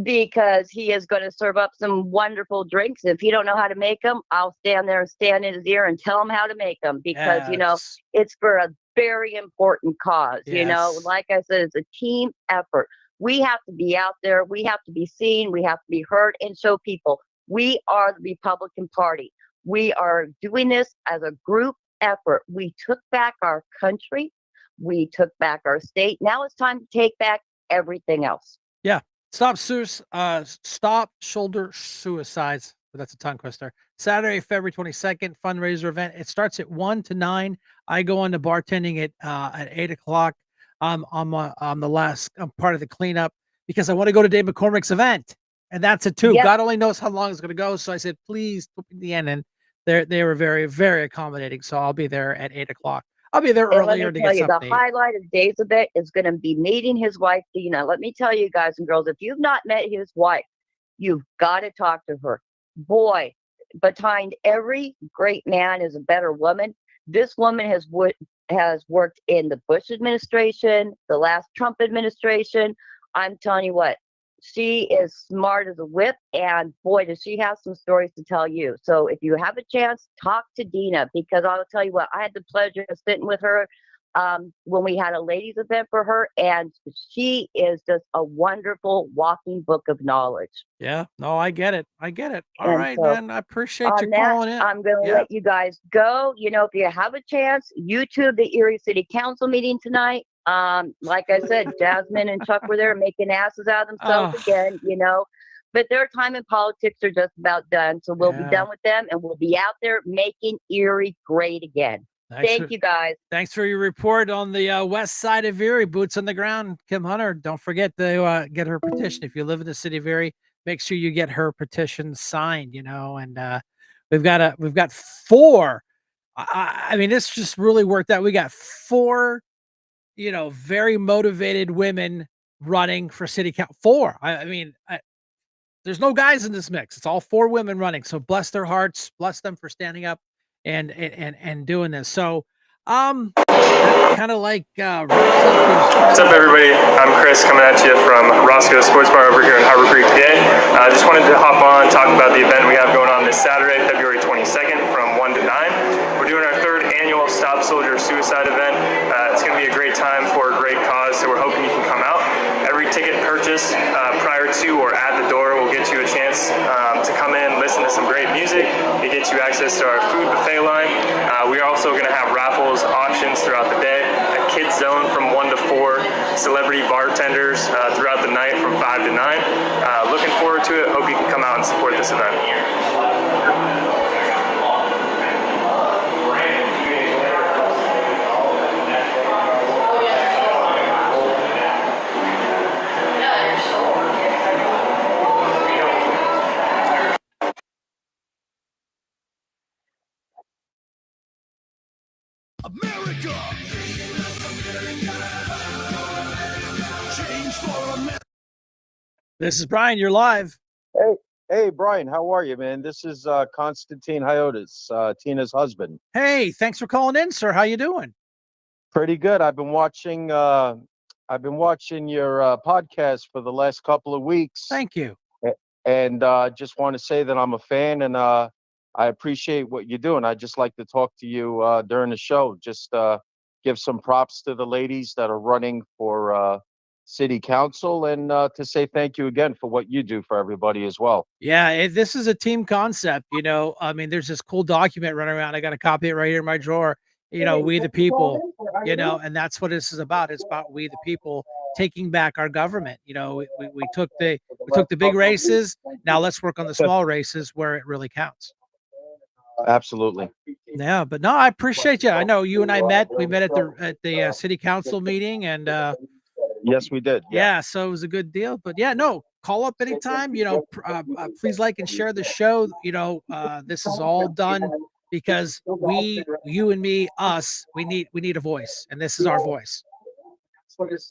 [SPEAKER 6] because he is going to serve up some wonderful drinks. If he don't know how to make them, I'll stand there and stand in his ear and tell him how to make them, because,
[SPEAKER 3] Yes.
[SPEAKER 6] it's for a very important cause.
[SPEAKER 3] Yes.
[SPEAKER 6] Like I said, it's a team effort. We have to be out there. We have to be seen. We have to be heard and show people we are the Republican Party. We are doing this as a group effort. We took back our country. We took back our state. Now it's time to take back everything else.
[SPEAKER 3] Yeah. Stop shoulder suicides. That's a tongue twister. Saturday, February 22nd, fundraiser event. It starts at 1 to 9. I go on to bartending at 8 o'clock. I'm part of the cleanup because I want to go to Dave McCormick's event, and that's at 2.
[SPEAKER 6] Yep.
[SPEAKER 3] God only knows how long it's going to go. So I said, please put me in the end, and they were very, very accommodating. So I'll be there at 8 o'clock. I'll be there
[SPEAKER 6] And let me
[SPEAKER 3] earlier to
[SPEAKER 6] tell
[SPEAKER 3] get
[SPEAKER 6] you, the
[SPEAKER 3] something.
[SPEAKER 6] highlight of Dave's event is going to be meeting his wife, Dina. Let me tell you, guys and girls, if you've not met his wife, you've got to talk to her. Boy, behind every great man is a better woman. This woman has worked in the Bush administration, the last Trump administration. I'm telling you what, she is smart as a whip, and boy, does she have some stories to tell you. So if you have a chance, talk to Dina, because I'll tell you what, I had the pleasure of sitting with her when we had a ladies event for her, and she is just a wonderful walking book of knowledge.
[SPEAKER 3] Yeah. No, I get it. All
[SPEAKER 6] And
[SPEAKER 3] right,
[SPEAKER 6] so
[SPEAKER 3] man. I appreciate you
[SPEAKER 6] on that,
[SPEAKER 3] calling in.
[SPEAKER 6] I'm going to
[SPEAKER 3] Yeah.
[SPEAKER 6] let you guys go. If you have a chance, YouTube the Erie City Council meeting tonight. Like I said, Jasmine and Chuck were there making asses out of themselves again, but their time in politics are just about done. So we'll be done with them, and we'll be out there making Erie great again. Thank you, guys.
[SPEAKER 3] Thanks for your report on the west side of Erie, boots on the ground. Kim Hunter, don't forget to get her petition. If you live in the city of Erie, make sure you get her petition signed, and we've got 4. I mean, this just really worked out. We got 4, very motivated women running for city council. 4. I mean, there's no guys in this mix. It's all 4 women running. So bless their hearts, bless them for standing up and doing this. So kind of like
[SPEAKER 8] What's up, everybody? I'm Chris, coming at you from Roscoe Sports Bar over here in Harbor Creek today. I just wanted to hop on, talk about the event we have going on this Saturday, February 22nd from 1 to 9. We're doing our 3rd annual Stop Soldier Suicide event. It's going to be a great time for a great cause, so we're hoping you can come out. Every ticket purchase prior to or at the door will get you a chance to come in, listen to some great music. It gets you access to our food buffet line. We are also going to have raffles, auctions throughout the day, a kids zone from 1 to 4, celebrity bartenders throughout the night from 5 to 9. Looking forward to it. Hope you can come out and support this event.
[SPEAKER 1] America! Change for America!
[SPEAKER 3] This is Brian. You're live.
[SPEAKER 9] Hey, Brian, how are you, man? This is Constantine Hyotis, Tina's husband.
[SPEAKER 3] Hey, thanks for calling in, sir. How you doing?
[SPEAKER 9] Pretty good. I've been watching your podcast for the last couple of weeks.
[SPEAKER 3] Thank you.
[SPEAKER 9] And just want to say that I'm a fan, and I appreciate what you're doing. I just like to talk to you during the show. Just give some props to the ladies that are running for city council, and to say thank you again for what you do for everybody as well.
[SPEAKER 3] Yeah, this is a team concept. I mean, there's this cool document running around. I got a copy of it right here in my drawer. We the people. And that's what this is about. It's about we the people taking back our government. We took the big races. Now let's work on the small races where it really counts.
[SPEAKER 9] Absolutely.
[SPEAKER 3] Yeah, but no, I appreciate you. I know you and I met. We met at the city council meeting, and
[SPEAKER 9] Yes, we did. Yeah.
[SPEAKER 3] yeah, so it was a good deal. But yeah, no, call up anytime. Please like and share the show. This is all done because you and me, us, we need a voice, and this is our voice.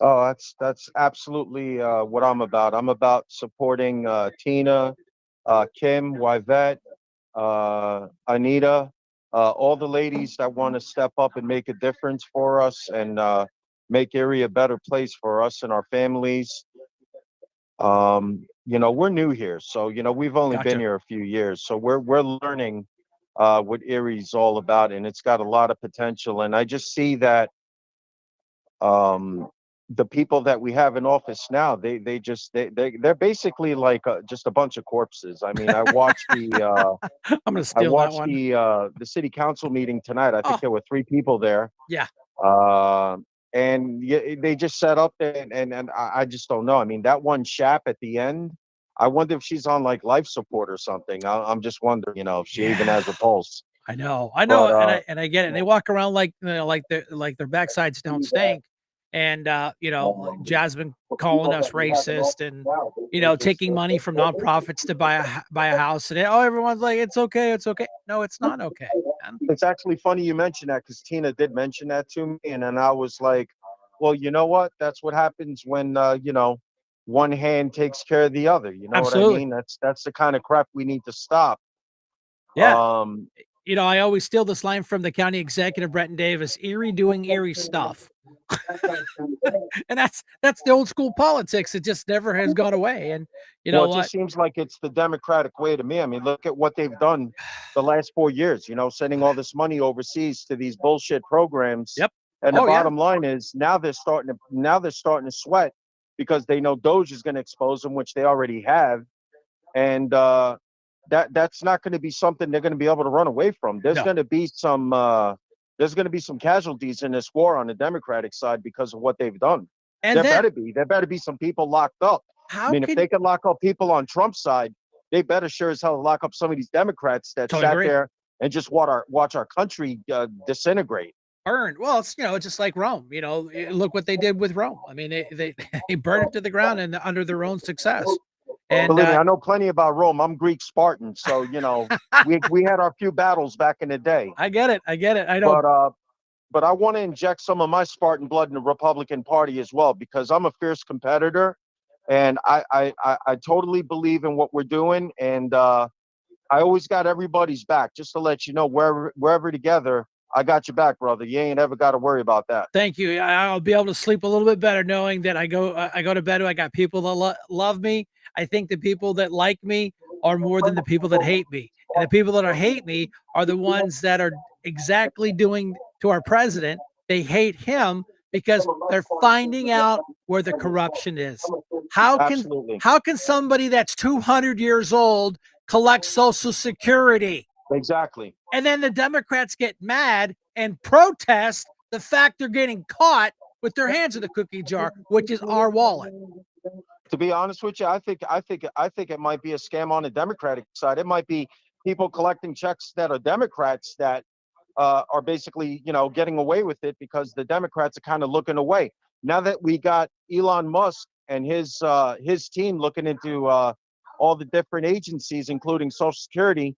[SPEAKER 9] Oh, that's absolutely what I'm about. I'm about supporting Tina, Kim, Yvette, Anita, all the ladies that want to step up and make a difference for us and make Erie a better place for us and our families. We're new here, so we've only been
[SPEAKER 3] Gotcha.
[SPEAKER 9] here a few years, so we're learning what Erie's all about, and it's got a lot of potential. And I just see that um, the people that we have in office now, they're basically like just a bunch of corpses. I mean,
[SPEAKER 3] I'm gonna
[SPEAKER 9] I
[SPEAKER 3] steal that
[SPEAKER 9] watched
[SPEAKER 3] one.
[SPEAKER 9] the city council meeting tonight. I think
[SPEAKER 3] Oh,
[SPEAKER 9] there were 3 people there.
[SPEAKER 3] yeah.
[SPEAKER 9] Uh, and they just set up and I just don't know. I mean, that one chap at the end, I wonder if she's on like life support or something. I'm just wondering, if she even
[SPEAKER 3] Yeah.
[SPEAKER 9] has a pulse.
[SPEAKER 3] I know,
[SPEAKER 9] But
[SPEAKER 3] and I get it. And they walk around like like their backsides don't stink, and like Jasmine calling us racist, and taking money from nonprofits to buy a house, and everyone's like, it's okay, it's okay. No, it's not okay, man.
[SPEAKER 9] it's actually funny you mentioned that because Tina did mention that to me, and then I was like, well, you know what? That's what happens when one hand takes care of the other. You know what I
[SPEAKER 3] Absolutely,
[SPEAKER 9] mean? That's the kind of crap we need to stop.
[SPEAKER 3] yeah.
[SPEAKER 9] Um,
[SPEAKER 3] I always steal this line from the county executive, Brenton Davis: Erie doing Erie stuff. And that's the old school politics. It just never has gone away. And you
[SPEAKER 9] Well,
[SPEAKER 3] know
[SPEAKER 9] it just
[SPEAKER 3] what?
[SPEAKER 9] seems like it's the Democratic way to me. I mean, look at what they've done the last 4 years, sending all this money overseas to these bullshit programs.
[SPEAKER 3] Yep.
[SPEAKER 9] And the
[SPEAKER 3] Oh yeah.
[SPEAKER 9] bottom line is now they're starting to sweat because they know Doge is going to expose them, which they already have. And that's not going to be something they're going to be able to run away from. There's
[SPEAKER 3] No.
[SPEAKER 9] going to be some casualties in this war on the Democratic side because of what they've done.
[SPEAKER 3] And
[SPEAKER 9] There
[SPEAKER 3] then
[SPEAKER 9] better be. There better be some people locked up. I
[SPEAKER 3] how
[SPEAKER 9] mean, if
[SPEAKER 3] can
[SPEAKER 9] they can lock up people on Trump's side, they better sure as hell lock up some of these Democrats that
[SPEAKER 3] totally
[SPEAKER 9] sat
[SPEAKER 3] agree.
[SPEAKER 9] there and just watch our country disintegrate.
[SPEAKER 3] Burned. Well, it's just like Rome. Look what they did with Rome. I mean, they they burned it to the ground and under their own success. And
[SPEAKER 9] Believe me, I know plenty about Rome. I'm Greek Spartan, so we had our few battles back in the day.
[SPEAKER 3] I get it. I get it. I know.
[SPEAKER 9] But I want to inject some of my Spartan blood in the Republican Party as well because I'm a fierce competitor, and I totally believe in what we're doing, and I always got everybody's back. Just to let you know, wherever together, I got your back, brother. You ain't ever got to worry about that.
[SPEAKER 3] Thank you. I'll be able to sleep a little bit better knowing that I go to bed. I got people that love me. I think the people that like me are more than the people that hate me, and the people that hate me are the ones that are exactly doing to our president. They hate him because they're finding out where the corruption is. How can
[SPEAKER 9] Absolutely,
[SPEAKER 3] how can somebody that's 200 years old collect Social Security?
[SPEAKER 9] exactly.
[SPEAKER 3] And then the Democrats get mad and protest the fact they're getting caught with their hands in the cookie jar, which is our wallet.
[SPEAKER 9] To be honest with you, I think it might be a scam on the Democratic side. It might be people collecting checks that are Democrats that are basically, getting away with it because the Democrats are kind of looking away. Now that we got Elon Musk and his team looking into all the different agencies, including Social Security,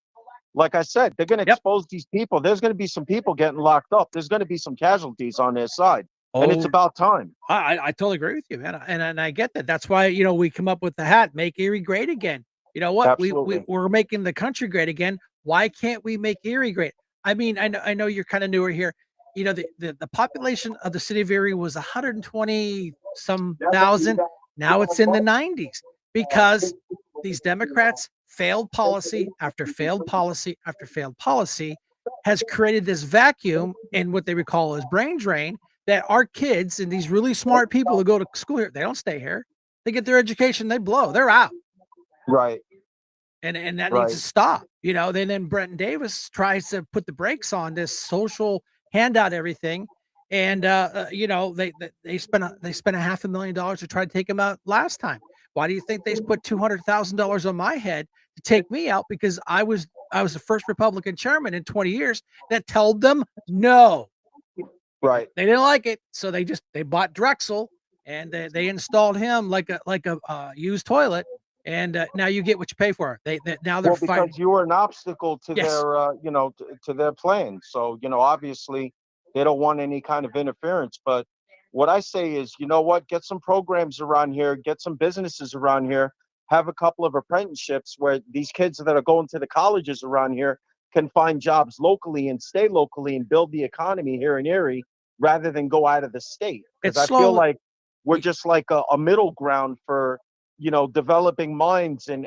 [SPEAKER 9] like I said, they're going to
[SPEAKER 3] Yep.
[SPEAKER 9] expose these people. There's going to be some people getting locked up. There's going to be some casualties on their side, and it's
[SPEAKER 3] Oh,
[SPEAKER 9] about time.
[SPEAKER 3] I totally agree with you, man. And I get that. That's why, we come up with the hat, make Erie great again. You know what?
[SPEAKER 9] Absolutely.
[SPEAKER 3] We're making the country great again. Why can't we make Erie great? I mean, I know you're kind of newer here. The population of the city of Erie was 120 some thousand. Now it's in the 90s because these Democrats failed policy after failed policy after failed policy has created this vacuum in what they would call as brain drain, that our kids and these really smart people who go to school here, they don't stay here. They get their education, they blow, they're out.
[SPEAKER 9] Right.
[SPEAKER 3] And that needs to
[SPEAKER 9] Right.
[SPEAKER 3] stop. Then Brenton Davis tries to put the brakes on this social handout everything. And they spent a $500,000 to try to take him out last time. Why do you think they put $200,000 on my head to take me out because I was the first Republican chairman in 20 years that told them no.
[SPEAKER 9] Right.
[SPEAKER 3] They didn't like it, so they bought Drexel and they installed him like a used toilet, and now you get what you pay for. Now they're
[SPEAKER 9] Well,
[SPEAKER 3] fighting.
[SPEAKER 9] because you were an obstacle to
[SPEAKER 3] Yes.
[SPEAKER 9] their, to their plan. So, obviously they don't want any kind of interference. But what I say is, you know what? Get some programs around here, get some businesses around here, have a couple of apprenticeships where these kids that are going to the colleges around here can find jobs locally and stay locally and build the economy here in Erie rather than go out of the state. Because
[SPEAKER 3] It's
[SPEAKER 9] I feel
[SPEAKER 3] slowly.
[SPEAKER 9] like we're just like a middle ground for, developing minds and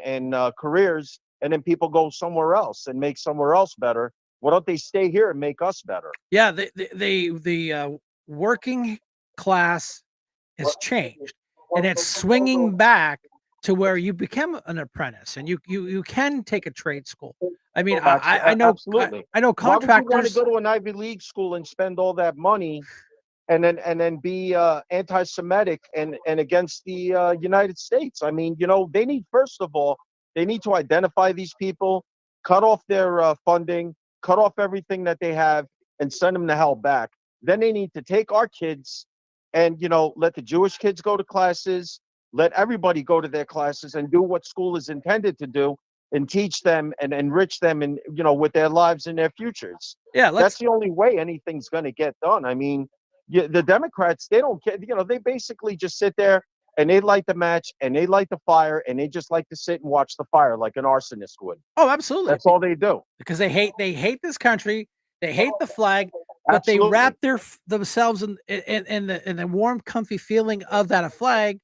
[SPEAKER 9] careers, and then people go somewhere else and make somewhere else better. Why don't they stay here and make us better?
[SPEAKER 3] Yeah, the working class has changed, and it's swinging back to where you become an apprentice and you can take a trade school. I mean,
[SPEAKER 9] Absolutely.
[SPEAKER 3] I know
[SPEAKER 9] Why would you want to
[SPEAKER 3] contractors.
[SPEAKER 9] go to an Ivy League school and spend all that money and then be anti-Semitic and against the United States? I mean, they need, first of all, they need to identify these people, cut off their funding, cut off everything that they have, and send them the hell back. Then they need to take our kids and let the Jewish kids go to classes, let everybody go to their classes and do what school is intended to do, and teach them and enrich them and with their lives and their futures.
[SPEAKER 3] Yeah,
[SPEAKER 9] That's the only way anything's going to get done. I mean, the Democrats, they don't care. They basically just sit there and they light the match and they light the fire and they just like to sit and watch the fire like an arsonist would.
[SPEAKER 3] Oh, absolutely.
[SPEAKER 9] That's all they do.
[SPEAKER 3] Because they hate this country, they hate the flag, but
[SPEAKER 9] Absolutely.
[SPEAKER 3] they wrap themselves in the warm, comfy feeling of that a flag.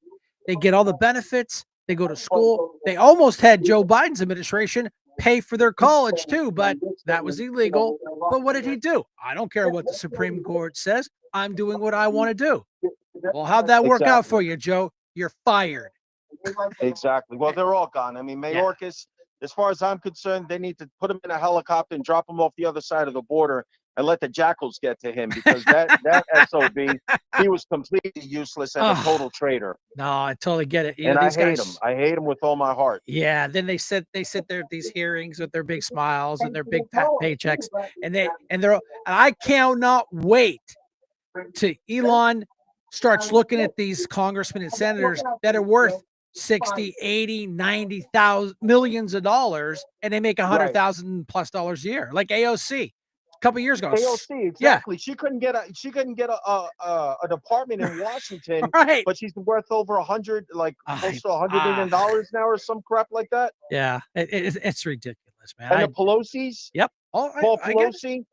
[SPEAKER 3] They get all the benefits. They go to school. They almost had Joe Biden's administration pay for their college too, but that was illegal. But what did he do? I don't care what the Supreme Court says. I'm doing what I want to do. Well, how'd that work out for you, Joe? You're fired.
[SPEAKER 9] Exactly. Well, they're all gone. I mean, Mayorkas, as far as I'm concerned, they need to put him in a helicopter and drop him off the other side of the border and let the jackals get to him, because that SOB, he was completely useless and a total traitor.
[SPEAKER 3] No, I totally get it.
[SPEAKER 9] And
[SPEAKER 3] These
[SPEAKER 9] I hate
[SPEAKER 3] guys,
[SPEAKER 9] him. I hate him with all my heart.
[SPEAKER 3] yeah. Then they sit there at these hearings with their big smiles and their big fat paychecks, and I cannot wait to Elon starts looking at these congressmen and senators that are worth 60, 80, 90,000 millions of dollars, and they make $100,000+ a year, like AOC a couple years ago.
[SPEAKER 9] AOC, exactly. She couldn't get a department in Washington,
[SPEAKER 3] Right.
[SPEAKER 9] but she's worth over close to $100 million now, or some crap like that.
[SPEAKER 3] Yeah, it's ridiculous, man.
[SPEAKER 9] And the Pelosi's,
[SPEAKER 3] Yep.
[SPEAKER 9] Paul Pelosi,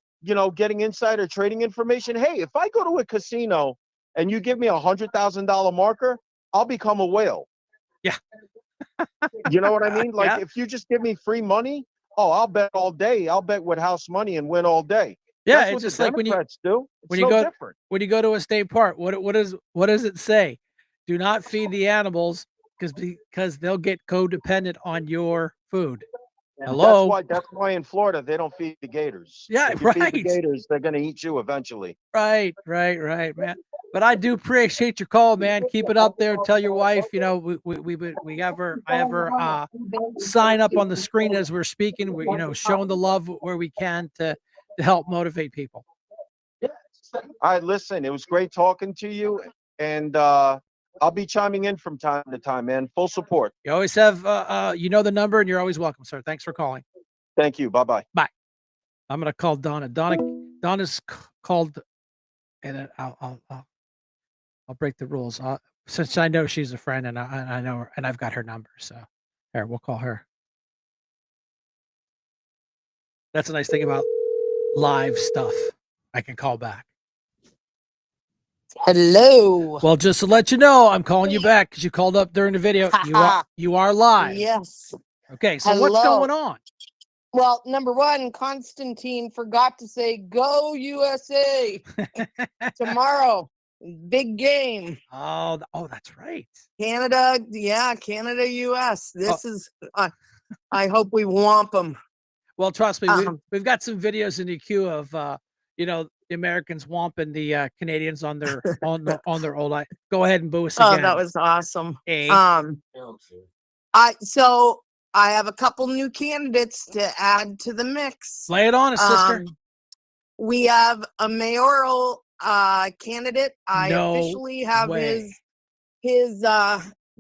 [SPEAKER 9] getting insider trading information. Hey, if I go to a casino and you give me $100,000 marker, I'll become a whale.
[SPEAKER 3] Yeah.
[SPEAKER 9] You know what I mean? Like, if you just give me free money, I'll bet all day. I'll bet with house money and win all day.
[SPEAKER 3] Yeah,
[SPEAKER 9] That's
[SPEAKER 3] it's
[SPEAKER 9] what
[SPEAKER 3] just
[SPEAKER 9] the
[SPEAKER 3] like
[SPEAKER 9] Democrats do. It's
[SPEAKER 3] when you
[SPEAKER 9] so
[SPEAKER 3] go
[SPEAKER 9] different.
[SPEAKER 3] when you go to a state park. What does it say? Do not feed the animals because they'll get codependent on your food. Hello.
[SPEAKER 9] That's why in Florida they don't feed the gators.
[SPEAKER 3] Yeah,
[SPEAKER 9] if you feed the
[SPEAKER 3] right.
[SPEAKER 9] gators, they're going to eat you eventually.
[SPEAKER 3] Right, man. But I do appreciate your call, man. Keep it up there. Tell your wife, we have her. I have her sign up on the screen as we're speaking. We're showing the love where we can to help motivate people.
[SPEAKER 9] All right, listen, it was great talking to you, and I'll be chiming in from time to time, man. Full support.
[SPEAKER 3] You always have the number, and you're always welcome, sir. Thanks for calling.
[SPEAKER 9] Thank you. Bye-bye.
[SPEAKER 3] Bye. I'm gonna call Donna. Donna's called, and I'll break the rules. Since I know she's a friend, and I know her, and I've got her number. So, here, we'll call her. That's a nice thing about live stuff. I can call back.
[SPEAKER 10] Hello.
[SPEAKER 3] Well, just to let you know, I'm calling you back because you called up during the video. You are live.
[SPEAKER 10] Yes.
[SPEAKER 3] Okay, so what's going on?
[SPEAKER 10] Well, number one, Constantine forgot to say "Go USA" tomorrow. Big game.
[SPEAKER 3] Oh, that's right.
[SPEAKER 10] Canada, Canada, US. This is. I hope we whomp them.
[SPEAKER 3] Well, trust me, we've got some videos in the queue of the Americans whomping the Canadians on their on their old. Go ahead and boo us again.
[SPEAKER 10] Oh, that was awesome.
[SPEAKER 3] Hey.
[SPEAKER 10] So I have a couple new candidates to add to the mix.
[SPEAKER 3] Lay it on us, sister.
[SPEAKER 10] We have a mayoral candidate. I
[SPEAKER 3] No
[SPEAKER 10] officially have
[SPEAKER 3] way.
[SPEAKER 10] his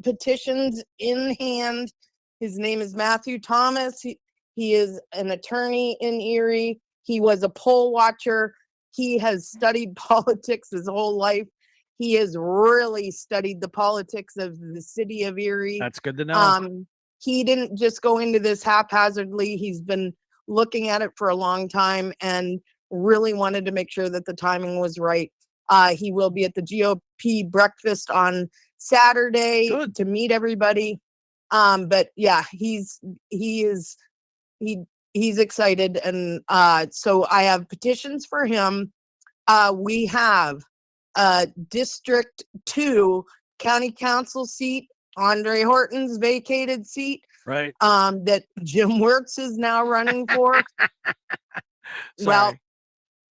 [SPEAKER 10] petitions in hand. His name is Matthew Thomas. He is an attorney in Erie. He was a poll watcher. He has studied politics his whole life. He has really studied the politics of the city of Erie.
[SPEAKER 3] That's good to know.
[SPEAKER 10] He didn't just go into this haphazardly. He's been looking at it for a long time and really wanted to make sure that the timing was right. He will be at the GOP breakfast on Saturday to meet everybody. But yeah, he's excited, and so I have petitions for him. We have District 2 County Council seat, Andre Horton's vacated seat,
[SPEAKER 3] right?
[SPEAKER 10] That Jim Wirtz is now running for. Well,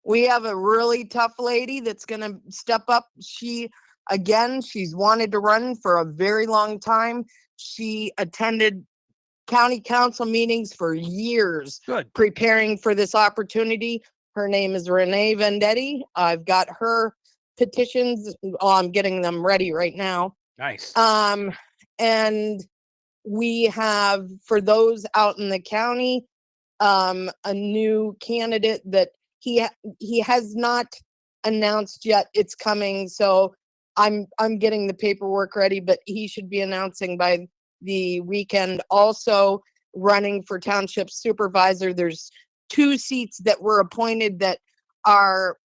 [SPEAKER 10] we have a really tough lady that's going to step up. She's wanted to run for a very long time. She attended county council meetings for years, preparing for this opportunity. Her name is Renee Vendetti. I've got her petitions. I'm getting them ready right now.
[SPEAKER 3] Nice.
[SPEAKER 10] And we have, for those out in the county, a new candidate that he has not announced yet. It's coming, so I'm getting the paperwork ready, but he should be announcing by the weekend. Also running for township supervisor. There's 2 seats that were appointed that are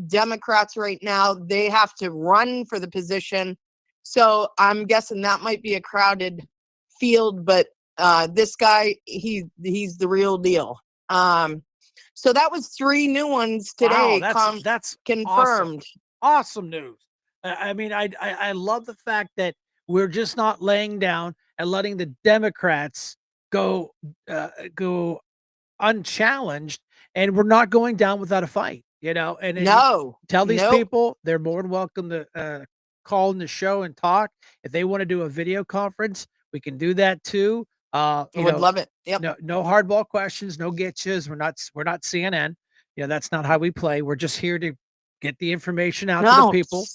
[SPEAKER 10] Democrats right now. They have to run for the position, so I'm guessing that might be a crowded field, but this guy, he's the real deal. So that was 3 new ones today.
[SPEAKER 3] Wow, that's
[SPEAKER 10] confirmed.
[SPEAKER 3] Awesome news. I mean, I love the fact that we're just not laying down and letting the Democrats go unchallenged, and we're not going down without a fight. And tell these people they're more than welcome to call in the show and talk. If they want to do a video conference, we can do that too.
[SPEAKER 10] I would love it. Yep.
[SPEAKER 3] No hardball questions, no getches. We're not CNN. That's not how we play. We're just here to get the information out to the people.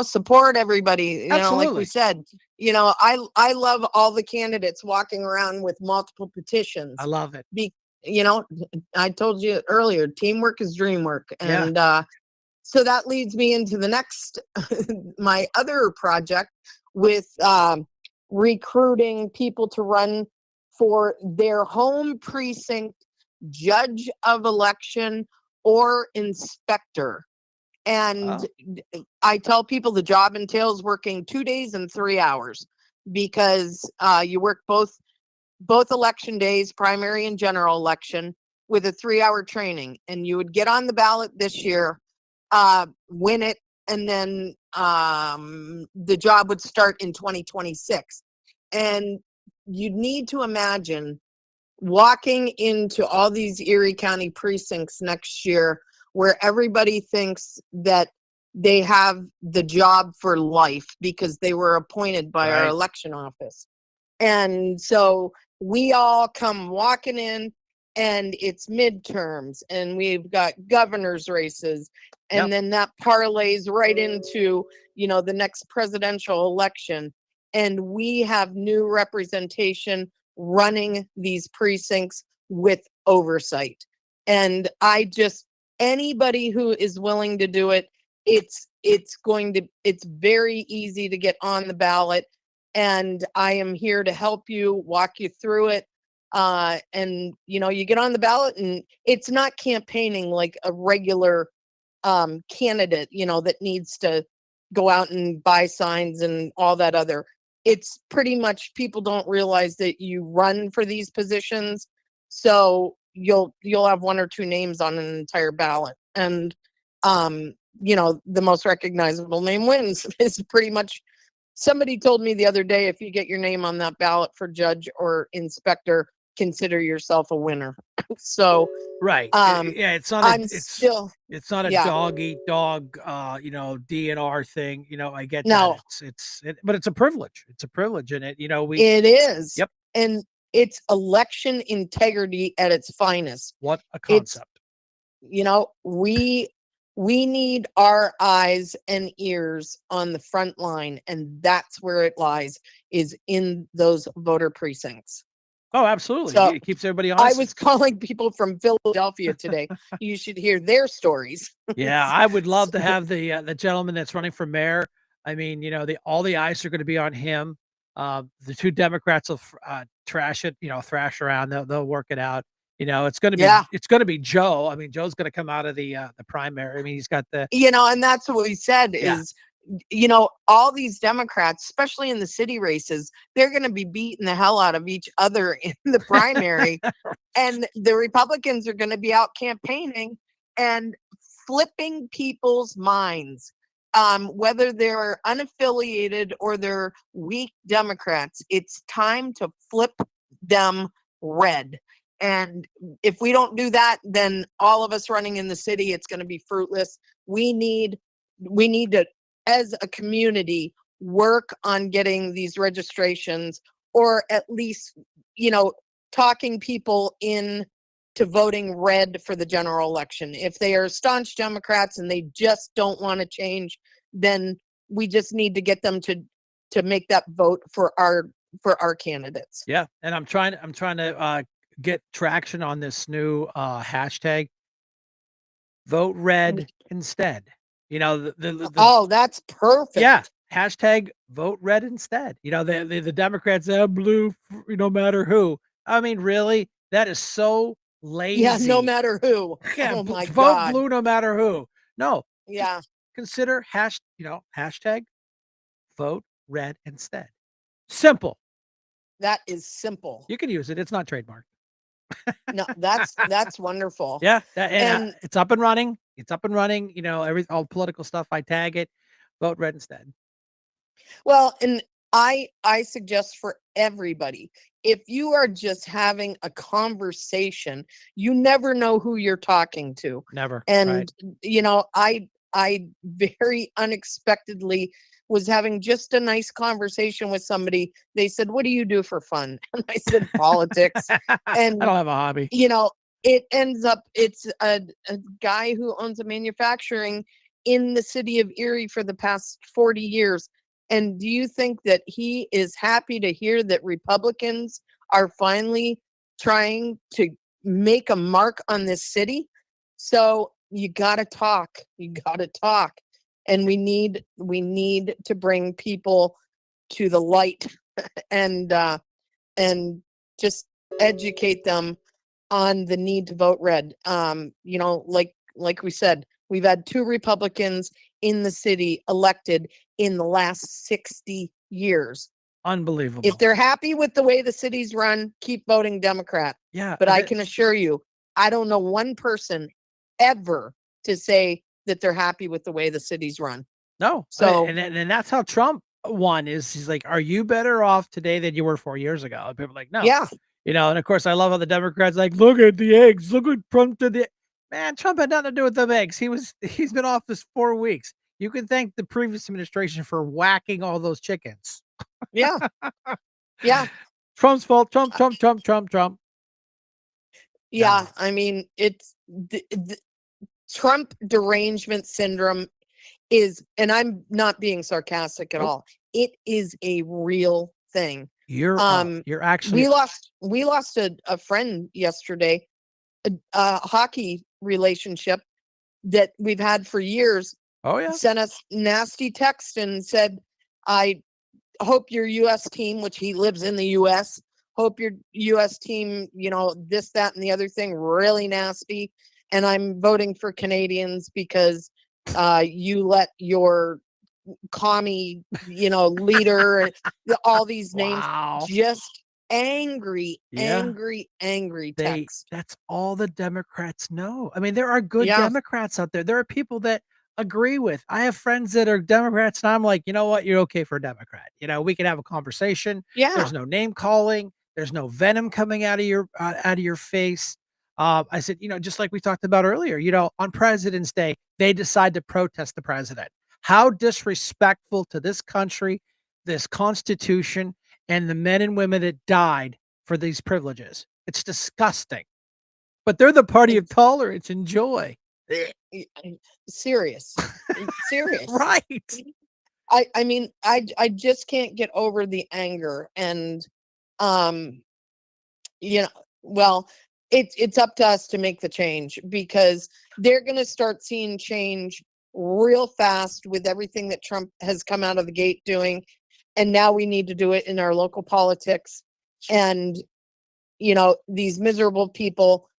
[SPEAKER 10] Support everybody.
[SPEAKER 3] Absolutely.
[SPEAKER 10] Like we said, I love all the candidates walking around with multiple petitions.
[SPEAKER 3] I love it.
[SPEAKER 10] I told you earlier, teamwork is dream work. And so that leads me into the next, my other project with recruiting people to run for their home precinct judge of election or inspector. And I tell people the job entails working 2 days and 3 hours, because you work both election days, primary and general election, with a 3-hour training. And you would get on the ballot this year, win it, and then the job would start in 2026. And you'd need to imagine walking into all these Erie County precincts next year where everybody thinks that they have the job for life because they were appointed by our election office. And so we all come walking in, and it's midterms, and we've got governor's races, and then that parlays right into, the next presidential election. And we have new representation running these precincts with oversight. And anybody who is willing to do it, it's very easy to get on the ballot. And I am here to help you, walk you through it. And you get on the ballot, and it's not campaigning like a regular candidate, that needs to go out and buy signs and all that other. It's pretty much, people don't realize that you run for these positions. So you'll have 1 or 2 names on an entire ballot. And the most recognizable name wins is pretty much. Somebody told me the other day, if you get your name on that ballot for judge or inspector, consider yourself a winner. So
[SPEAKER 3] it's not it's not a dog eat dog DNR thing. I get that. But it's a privilege. It's a privilege, and it is.
[SPEAKER 10] Yep. and it's election integrity at its finest.
[SPEAKER 3] What a
[SPEAKER 10] It's,
[SPEAKER 3] concept.
[SPEAKER 10] we need our eyes and ears on the front line, and that's where it lies, is in those voter precincts.
[SPEAKER 3] Oh, absolutely.
[SPEAKER 10] So
[SPEAKER 3] It keeps everybody
[SPEAKER 10] I
[SPEAKER 3] honest.
[SPEAKER 10] was calling people from Philadelphia today. You should hear their stories.
[SPEAKER 3] Yeah, I would love to have the gentleman that's running for mayor. I mean, all the eyes are going to be on him. The two Democrats will trash it, thrash around. They'll work it out. It's going to be
[SPEAKER 10] Yeah.
[SPEAKER 3] Joe. I mean, Joe's going to come out of the primary. I mean, he's got the
[SPEAKER 10] And that's what we said
[SPEAKER 3] Yeah.
[SPEAKER 10] is, all these Democrats, especially in the city races, they're going to be beating the hell out of each other in the primary. And the Republicans are going to be out campaigning and flipping people's minds. Whether they're unaffiliated or they're weak Democrats, it's time to flip them red. And if we don't do that, then all of us running in the city, it's going to be fruitless. We need to, as a community, work on getting these registrations, or at least, talking people in to voting red for the general election. If they are staunch Democrats and they just don't want to change, then we just need to get them to make that vote for our candidates.
[SPEAKER 3] Yeah, and I'm trying to get traction on this new hashtag. Vote red instead.
[SPEAKER 10] Oh, that's perfect.
[SPEAKER 3] Yeah, hashtag vote red instead. The Democrats have blue, no matter who. I mean, really, that is so lazy.
[SPEAKER 10] Yeah, no matter who.
[SPEAKER 3] Yeah,
[SPEAKER 10] Oh my
[SPEAKER 3] vote
[SPEAKER 10] God.
[SPEAKER 3] blue no matter who. No,
[SPEAKER 10] Yeah,
[SPEAKER 3] consider hashtag vote red instead. Simple.
[SPEAKER 10] that is simple.
[SPEAKER 3] You can use it. It's not trademarked.
[SPEAKER 10] No, that's wonderful.
[SPEAKER 3] Yeah,
[SPEAKER 10] And
[SPEAKER 3] it's up and running. It's up and running. All political stuff. I tag it. Vote red instead.
[SPEAKER 10] well, and I suggest for everybody, if you are just having a conversation, you never know who you're talking to.
[SPEAKER 3] Never.
[SPEAKER 10] And
[SPEAKER 3] right.
[SPEAKER 10] I very unexpectedly was having just a nice conversation with somebody. They said, "What do you do for fun?" And I said, "Politics."
[SPEAKER 3] I
[SPEAKER 10] And
[SPEAKER 3] don't have a hobby.
[SPEAKER 10] it ends up, it's a guy who owns a manufacturing in the city of Erie for the past 40 years. And do you think that he is happy to hear that Republicans are finally trying to make a mark on this city? So you got to talk. You got to talk. And we need to bring people to the light and just educate them on the need to vote red. Like we said, we've had 2 Republicans in the city elected in the last 60 years.
[SPEAKER 3] Unbelievable.
[SPEAKER 10] If they're happy with the way the city's run, keep voting Democrat.
[SPEAKER 3] Yeah,
[SPEAKER 10] But I can assure you, I don't know one person ever to say that they're happy with the way the city's run.
[SPEAKER 3] No.
[SPEAKER 10] So
[SPEAKER 3] And that's how Trump won. He's like, "Are you better off today than you were 4 years ago?" And people are like, "No."
[SPEAKER 10] yeah,
[SPEAKER 3] And of course, I love how the Democrats like, "Look at the eggs. Look what Trump did." Man, Trump had nothing to do with them eggs. He's been off this 4 weeks. You can thank the previous administration for whacking all those chickens.
[SPEAKER 10] yeah, yeah.
[SPEAKER 3] Trump's fault. Trump.
[SPEAKER 10] Yeah,
[SPEAKER 3] No.
[SPEAKER 10] I mean, it's the Trump derangement syndrome is, and I'm not being sarcastic at
[SPEAKER 3] Nope.
[SPEAKER 10] all. It is a real thing.
[SPEAKER 3] You're actually
[SPEAKER 10] We lost a friend yesterday, a hockey relationship that we've had for years,
[SPEAKER 3] Oh yeah.
[SPEAKER 10] sent us nasty text and said, "I hope your US team," which he lives in the US, "hope your US team, this, that, and the other thing, really nasty. And I'm voting for Canadians because you let your commie, leader," and all these names,
[SPEAKER 3] Wow.
[SPEAKER 10] just angry,
[SPEAKER 3] Yeah.
[SPEAKER 10] angry text.
[SPEAKER 3] That's all the Democrats know. I mean, there are good
[SPEAKER 10] Yeah,
[SPEAKER 3] Democrats out there. There are people that agree with. I have friends that are Democrats, and I'm like, you know what? You're okay for a Democrat. We can have a conversation.
[SPEAKER 10] yeah,
[SPEAKER 3] There's no name calling. There's no venom coming out of your face. I said, just like we talked about earlier, on President's Day, they decide to protest the president. How disrespectful to this country, this Constitution, and the men and women that died for these privileges. It's disgusting. But they're the party of tolerance and joy.
[SPEAKER 10] Serious. Serious.
[SPEAKER 3] Right.
[SPEAKER 10] I mean, I just can't get over the anger. And you know, well, it's up to us to make the change, because they're going to start seeing change real fast with everything that Trump has come out of the gate doing. And now we need to do it in our local politics. And these miserable people,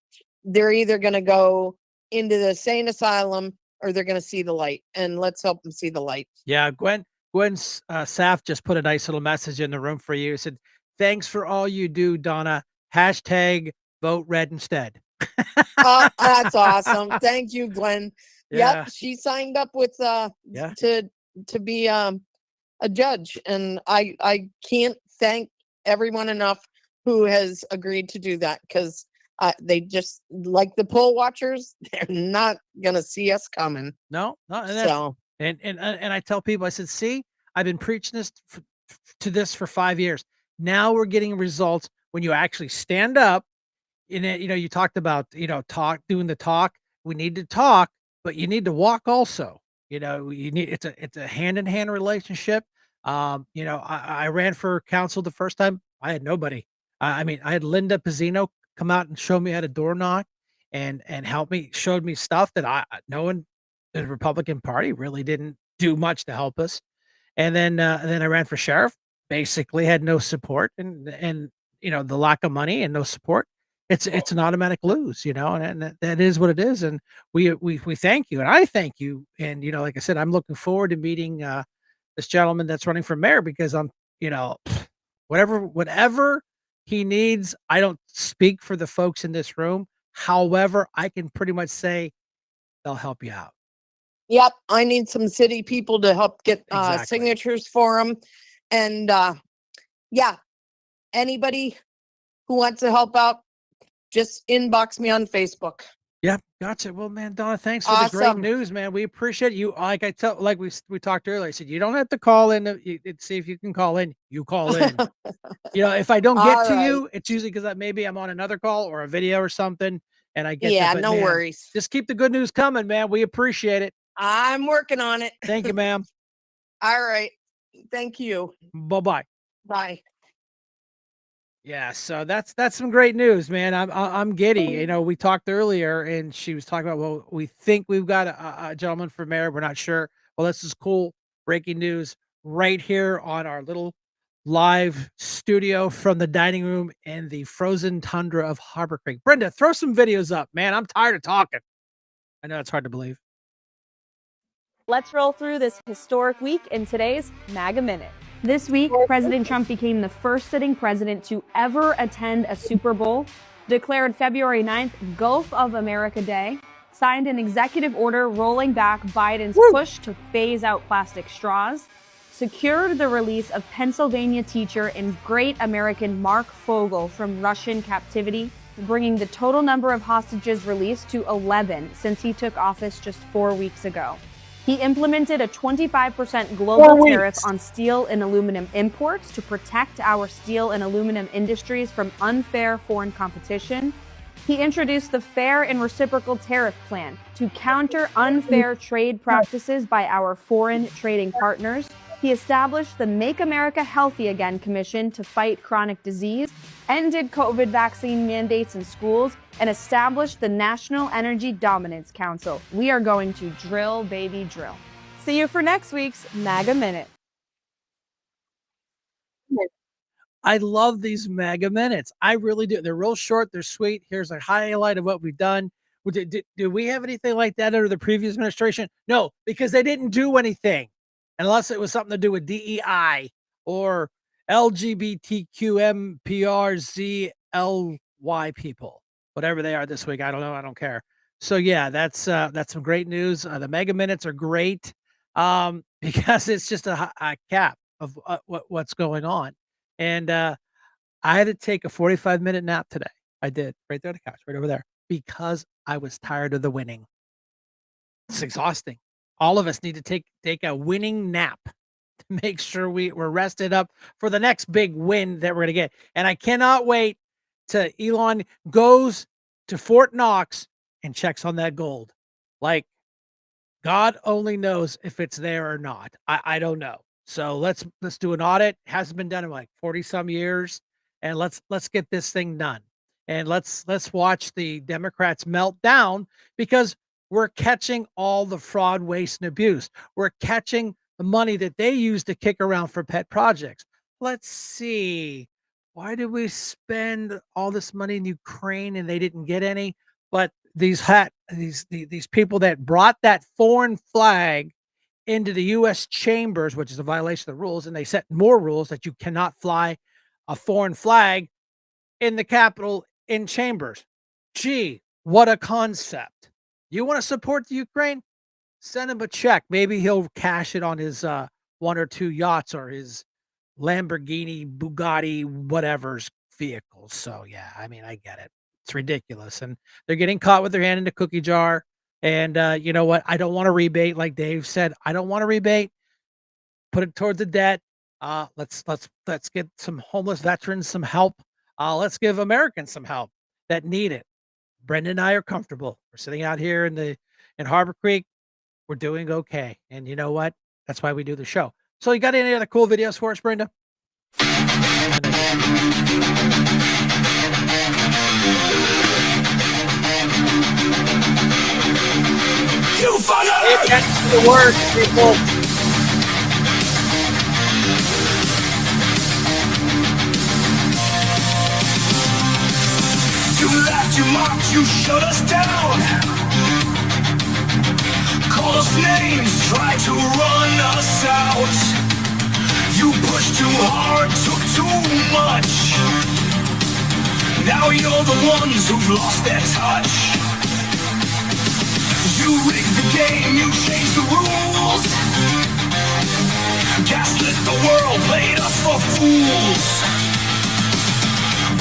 [SPEAKER 10] they're either going to go into the sane asylum or they're going to see the light. And let's help them see the light.
[SPEAKER 3] Yeah, Gwen Saff just put a nice little message in the room for you. It said, "Thanks for all you do, Donna. Hashtag vote red instead."
[SPEAKER 10] Oh, that's awesome. Thank you, Glenn.
[SPEAKER 3] Yeah.
[SPEAKER 10] Yep, she signed up with
[SPEAKER 3] Yeah.
[SPEAKER 10] to be a judge, and I can't thank everyone enough who has agreed to do that, because they just, like the poll watchers, they're not gonna see us coming.
[SPEAKER 3] No, and
[SPEAKER 10] So
[SPEAKER 3] and I tell people, I said, "See, I've been preaching this for 5 years. Now we're getting results when you actually stand up." And it, you talked about, doing the talk. We need to talk, but you need to walk also. You need it's a hand in hand relationship. I ran for council the first time. I had nobody. I mean, I had Linda Pizzino come out and show me how to door knock and help me, showed me stuff that no one, the Republican Party really didn't do much to help us. And then I ran for sheriff, basically had no support, and the lack of money and no support. It's an automatic lose, and that is what it is. And we thank you, and I thank you. And like I said, I'm looking forward to meeting this gentleman that's running for mayor, because I'm, whatever he needs. I don't speak for the folks in this room. However, I can pretty much say they'll help you out.
[SPEAKER 10] yep, I need some city people to help get
[SPEAKER 3] Exactly.
[SPEAKER 10] signatures for them. And yeah, anybody who wants to help out, just inbox me on Facebook.
[SPEAKER 3] Yeah, gotcha. Well, man, Donna, thanks for the great
[SPEAKER 10] Awesome.
[SPEAKER 3] news, man. We appreciate you. Like we talked earlier. I said you don't have to call in to see if you can call in. You call in. If I don't get
[SPEAKER 10] All
[SPEAKER 3] to
[SPEAKER 10] right.
[SPEAKER 3] you, it's usually because maybe I'm on another call or a video or something, and I get that.
[SPEAKER 10] Yeah,
[SPEAKER 3] But
[SPEAKER 10] no
[SPEAKER 3] man,
[SPEAKER 10] worries.
[SPEAKER 3] just keep the good news coming, man. We appreciate it.
[SPEAKER 10] I'm working on it.
[SPEAKER 3] Thank you, ma'am.
[SPEAKER 10] All right. Thank you.
[SPEAKER 3] Bye-bye.
[SPEAKER 10] Bye.
[SPEAKER 3] Yeah, so that's some great news, man. I'm giddy. We talked earlier, and she was talking about, well, we think we've got a gentleman for mayor. We're not sure. Well, this is cool. Breaking news right here on our little live studio from the dining room in the frozen tundra of Harbor Creek. Brenda, throw some videos up, man. I'm tired of talking. I know it's hard to believe.
[SPEAKER 11] Let's roll through this historic week in today's MAGA Minute. This week, President Trump became the first sitting president to ever attend a Super Bowl, declared February 9th Gulf of America Day, signed an executive order rolling back Biden's push to phase out plastic straws, secured the release of Pennsylvania teacher and great American Mark Fogel from Russian captivity, bringing the total number of hostages released to 11 since he took office just 4 weeks ago. He implemented a 25% global tariff on steel and aluminum imports to protect our steel and aluminum industries from unfair foreign competition. He introduced the Fair and Reciprocal Tariff Plan to counter unfair trade practices by our foreign trading partners. He established the Make America Healthy Again Commission to fight chronic disease, ended COVID vaccine mandates in schools, and established the National Energy Dominance Council. We are going to drill, baby, drill. See you for next week's MAGA Minute.
[SPEAKER 3] I love these mega minutes. I really do. They're real short. They're sweet. Here's a highlight of what we've done. Do we have anything like that under the previous administration? No, because they didn't do anything unless it was something to do with DEI or LGBTQMPRZLY people, whatever they are this week. I don't know. I don't care. So yeah, that's some great news. The mega minutes are great because it's just a cap of what's going on. And I had to take a 45-minute nap today. I did, right there on the couch, right over there, because I was tired of the winning. It's exhausting. All of us need to take a winning nap. to make sure we're rested up for the next big win that we're going to get. And I cannot wait till Elon goes to Fort Knox and checks on that gold. Like, God only knows if it's there or not. I don't know. So let's do an audit. Hasn't been done in like 40 some years, and let's get this thing done. And let's watch the Democrats melt down, because we're catching all the fraud, waste, and abuse. We're catching the money that they use to kick around for pet projects. Let's see. Why did we spend all this money in Ukraine and they didn't get any? But these people that brought that foreign flag into the U.S. chambers, which is a violation of the rules, and they set more rules that you cannot fly a foreign flag in the Capitol in chambers. Gee, what a concept! You want to support the Ukraine? Send him a check. Maybe he'll cash it on his one or two yachts or his Lamborghini, Bugatti, whatever's vehicles. So yeah, I mean, I get it. It's ridiculous, and they're getting caught with their hand in the cookie jar. And you know what? I don't want to rebate, like Dave said. I don't want to rebate. Put it towards the debt. Let's get some homeless veterans some help. Let's give Americans some help that need it. Brendan and I are comfortable. We're sitting out here in Harbor Creek. We're doing okay, and you know what? That's why we do the show. So, you got any other cool videos for us, Brenda?
[SPEAKER 1] You
[SPEAKER 3] Pay attention to the words, people.
[SPEAKER 1] You laughed, you mocked, you shut us down. Called us names, tried to run us out. You pushed too hard, took too much. Now you're the ones who've lost their touch. You rigged the game, you changed the rules. Gaslit the world, played us for fools.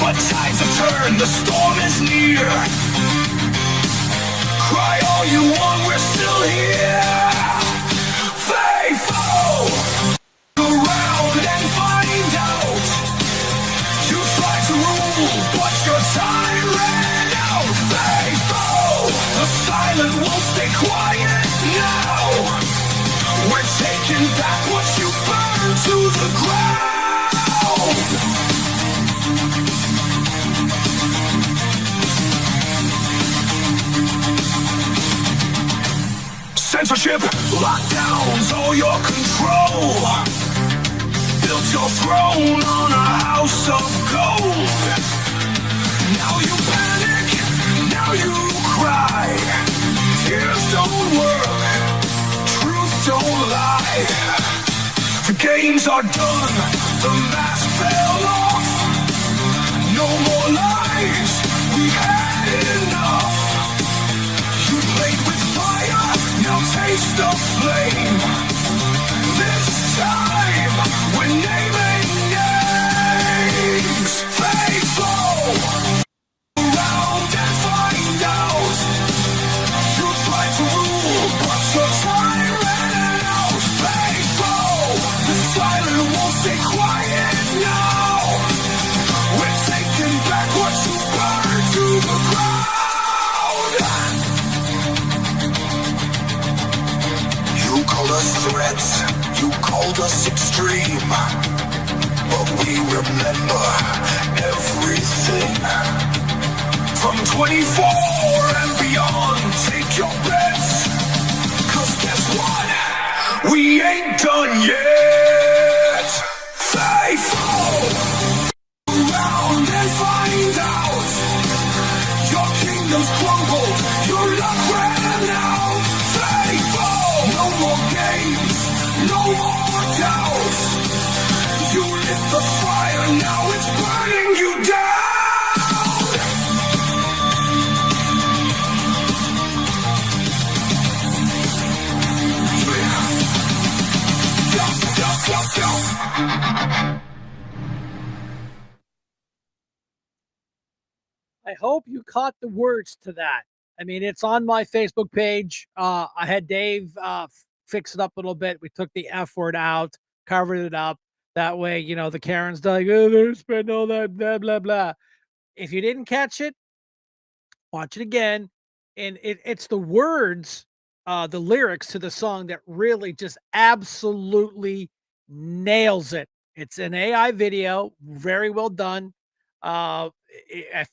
[SPEAKER 1] But tides have turned, the storm is near. Cry all you want, we're still here. Faithful, around and find out. You tried to rule, but your time ran out. Faithful, the silent won't stay quiet now. We're taking back what you burned to the ground. Censorship, lockdowns, all your control. Built your throne on a house of gold. Now you panic, now you cry. Tears don't work, truth don't lie. The games are done, the mask fell off. No more lies, we've had enough. You played with fire, now taste the flame. This time, we're naming names. Faithful, around and find out. You tried to rule, but your time ran out. Faithful, the silent won't stay quiet now. We're taking back what you burned to the ground. You called us threats, you called us extreme, but we remember everything. From 24 and beyond, take your bets, 'cause guess what? We ain't done yet. Faithful, around and find out. Your kingdom's crumbled, your luck ran out. Faithful, no more games, no more doubts. You lit the fire, now it's burning you down.
[SPEAKER 3] I hope you caught the words to that. I mean, it's on my Facebook page. I had Dave fix it up a little bit. We took the F word out. covered it up. That way, the Karen's like, oh, they're spending all that, blah, blah, blah. If you didn't catch it, watch it again. And it's the words, the lyrics to the song that really just absolutely nails it. It's an AI video, very well done. I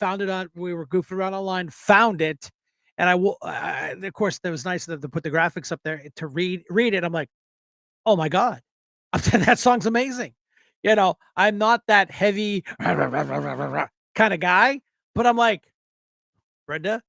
[SPEAKER 3] found it we were goofing around online, found it. And of course, that was nice of them to put the graphics up there to read it. I'm like, oh my God, that song's amazing. I'm not that heavy kind of guy, but I'm like, Brenda,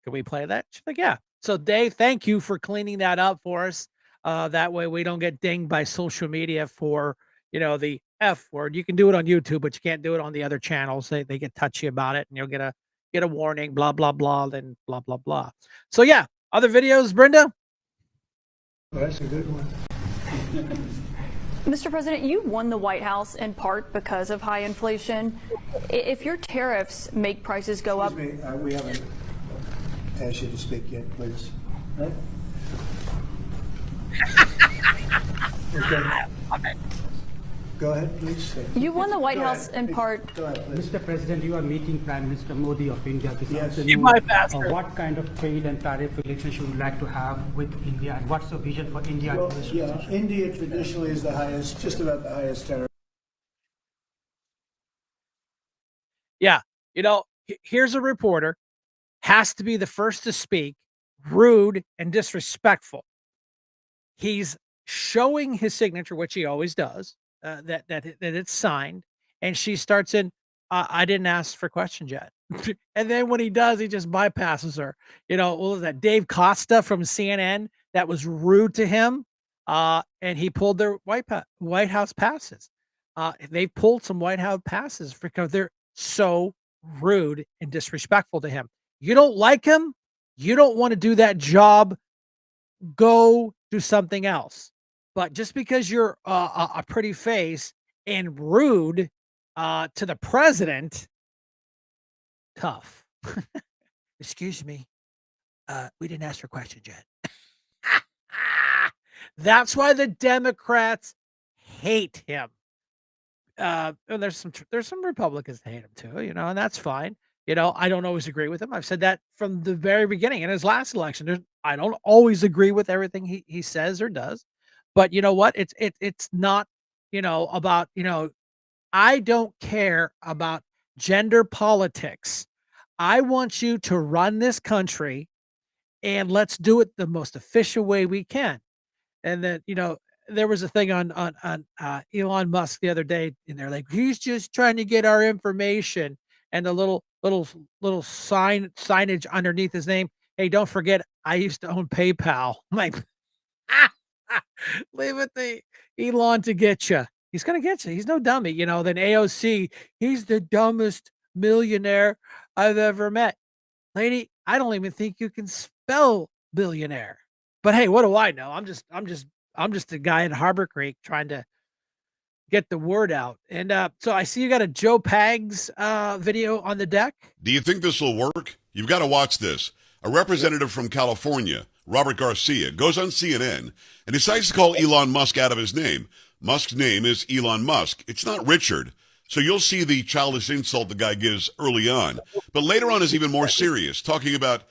[SPEAKER 3] can we play that? She's like, yeah. So Dave, thank you for cleaning that up for us. That way we don't get dinged by social media for, the F word. You can do it on YouTube, but you can't do it on the other channels. They get touchy about it and you'll get a warning, blah, blah, blah, then blah, blah, blah. So yeah, other videos, Brenda?
[SPEAKER 12] Well, that's a good one.
[SPEAKER 13] Mr. President, you won the White House in part because of high inflation. If your tariffs make prices go up...
[SPEAKER 12] Excuse me, we haven't asked you to speak yet, please. Right? Okay. Go ahead, please.
[SPEAKER 13] You won the White House in part...
[SPEAKER 12] Go ahead, please.
[SPEAKER 14] Mr. President, you are meeting Prime Minister Modi of India this
[SPEAKER 12] afternoon.
[SPEAKER 14] What kind of trade and tariff relationship would you like to have with India, and what's the vision for India?
[SPEAKER 12] Well, yeah, India traditionally is the highest, just about the highest tariff.
[SPEAKER 3] Yeah. Here's a reporter, has to be the first to speak, rude and disrespectful. He's showing his signature, which he always does, that it's signed, and she starts in, I didn't ask for questions yet. And then when he does, he just bypasses her. What was that, Dave Costa from CNN that was rude to him, and he pulled their White House passes. They pulled some White House passes because they're so rude and disrespectful to him. You don't like him, you don't want to do that job, go do something else. But just because you're a pretty face and rude to the president, tough. Excuse me, we didn't ask for questions yet. That's why the Democrats hate him. And there's some Republicans that hate him too, and that's fine. I don't always agree with him. I've said that from the very beginning. In his last election, I don't always agree with everything he says or does. But you know what? It's not, about, I don't care about gender politics. I want you to run this country and let's do it the most efficient way we can. And then, there was a thing on Elon Musk the other day, and they're like, he's just trying to get our information. And the little signage underneath his name, hey, don't forget, I used to own PayPal. I'm like, leave it to Elon to get you. He's gonna get you. He's no dummy, Then AOC, he's the dumbest millionaire I've ever met. Lady, I don't even think you can spell billionaire. But hey, what do I know? I'm just a guy in Harbor Creek trying to get the word out. And so I see you got a Joe Pags video on the deck.
[SPEAKER 15] Do you think this will work? You've got to watch this. A representative from California, Robert Garcia, goes on CNN and decides to call Elon Musk out of his name. Musk's name is Elon Musk. It's not Richard. So you'll see the childish insult the guy gives early on. But later on is even more serious, talking about,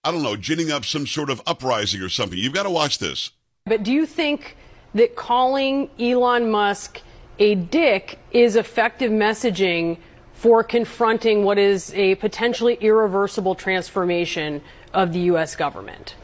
[SPEAKER 15] I don't know, ginning up some sort of uprising or something. You've got to watch this.
[SPEAKER 16] But do you think that calling Elon Musk a dick is effective messaging for confronting what is a potentially irreversible transformation of the U.S. government?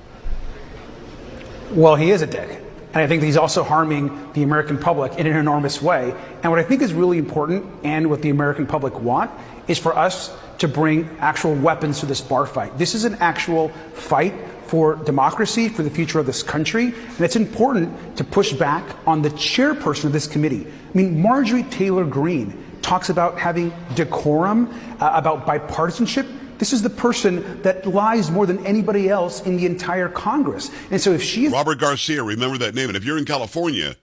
[SPEAKER 14] Well, he is a dick. And I think that he's also harming the American public in an enormous way. And what I think is really important, and what the American public want, is for us to bring actual weapons to this bar fight. This is an actual fight for democracy, for the future of this country. And it's important to push back on the chairperson of this committee. I mean, Marjorie Taylor Greene talks about having decorum, about bipartisanship. This is the person that lies more than anybody else in the entire Congress. And so if she is...
[SPEAKER 15] Robert Garcia, remember that name. And if you're in California,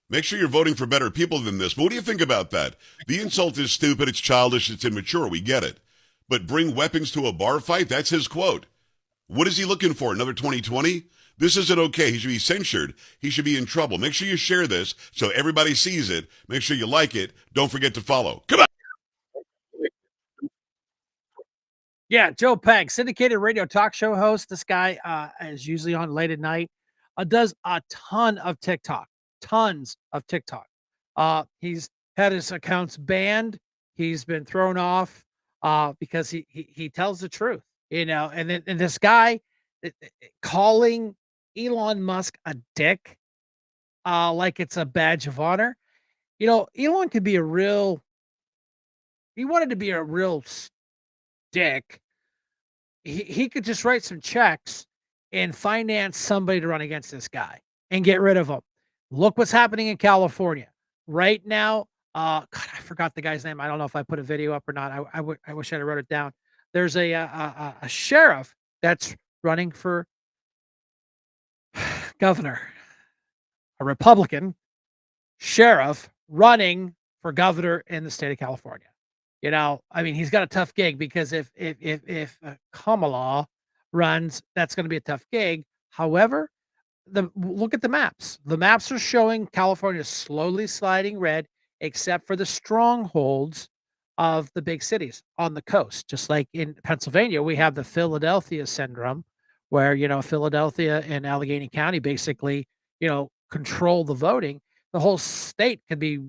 [SPEAKER 15] make sure you're voting for better people than this. But what do you think about that? The insult is stupid, it's childish, it's immature. We get it. But bring weapons to a bar fight? That's his quote. What is he looking for? Another 2020? This isn't okay. He should be censured. He should be in trouble. Make sure you share this so everybody sees it. Make sure you like it. Don't forget to follow. Come on.
[SPEAKER 3] Yeah, Joe Peg, syndicated radio talk show host. This guy is usually on late at night. Does a ton of TikTok, tons of TikTok. He's had his accounts banned. He's been thrown off because he tells the truth, you know. And this guy calling Elon Musk a dick, like it's a badge of honor. You know, Elon could be a real. He wanted to be a real dick. He could just write some checks and finance somebody to run against this guy and get rid of him. Look what's happening in California right now. God, I forgot the guy's name. I don't know if I put a video up or not. I wish I wrote it down. There's a sheriff that's running for governor, a Republican sheriff running for governor in the state of California. You know, I mean, he's got a tough gig because if Kamala runs, that's going to be a tough gig. However, look at the maps. The maps are showing California slowly sliding red, except for the strongholds of the big cities on the coast. Just like in Pennsylvania, we have the Philadelphia syndrome, where Philadelphia and Allegheny County basically control the voting. The whole state can be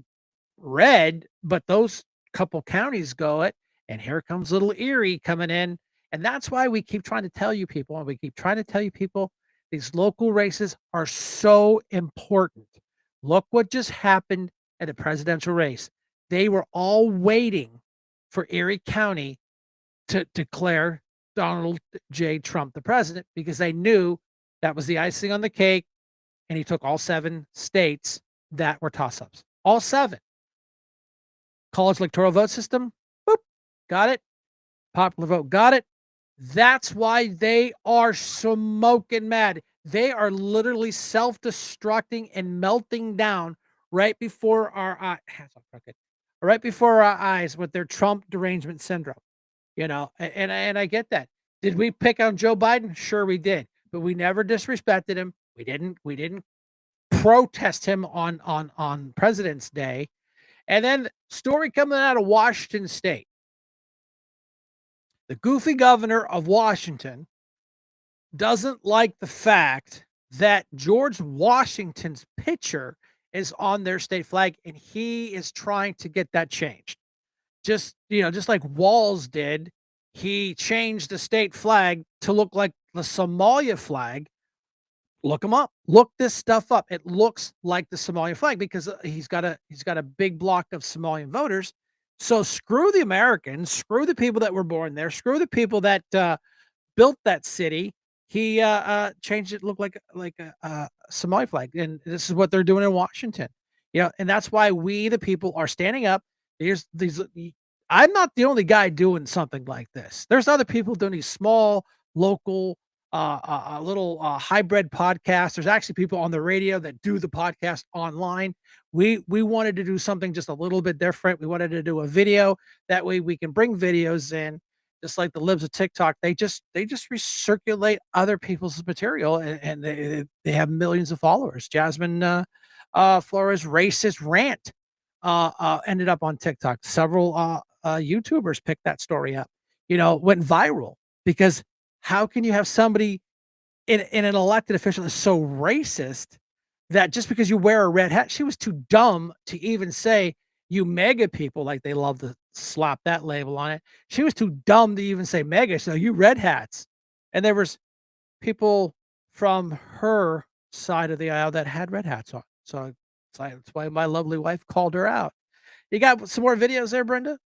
[SPEAKER 3] red, but those couple counties go it, and here comes little Erie coming in. And that's why we keep trying to tell you people, these local races are so important. Look what just happened at a presidential race. They were all waiting for Erie County to declare Donald J. Trump the president because they knew that was the icing on the cake, and he took all 7 states that were toss-ups. All 7. College electoral vote system, boop, got it. Popular vote, got it. That's why they are smoking mad. They are literally self-destructing and melting down right before our eyes. Right before our eyes with their Trump derangement syndrome. And I get that. Did we pick on Joe Biden? Sure we did, but we never disrespected him. We didn't protest him on President's Day. And then story coming out of Washington State. The goofy governor of Washington doesn't like the fact that George Washington's picture is on their state flag, and he is trying to get that changed. Just like Walz did, he changed the state flag to look like the Somalia flag. Look him up. Look this stuff up. It looks like the Somalian flag because he's got a big block of Somalian voters. So screw the Americans, screw the people that were born there, screw the people that built that city. He changed it to look like a Somali flag, and this is what they're doing in Washington. And that's why we, the people, are standing up. There's these. I'm not the only guy doing something like this. There's other people doing these small, local, little hybrid podcasts. There's actually people on the radio that do the podcast online. We wanted to do something just a little bit different. We wanted to do a video. That way we can bring videos in, just like the libs of TikTok. They just recirculate other people's material, and they have millions of followers. Jasmine Flores' racist rant ended up on TikTok. Several YouTubers picked that story up. Went viral because how can you have somebody in an elected official that's so racist that just because you wear a red hat, she was too dumb to even say you mega people, like they love to slap that label on it. She was too dumb to even say mega. So you red hats. And there was people from her side of the aisle that had red hats on. So that's why my lovely wife called her out. You got some more videos there, Brenda?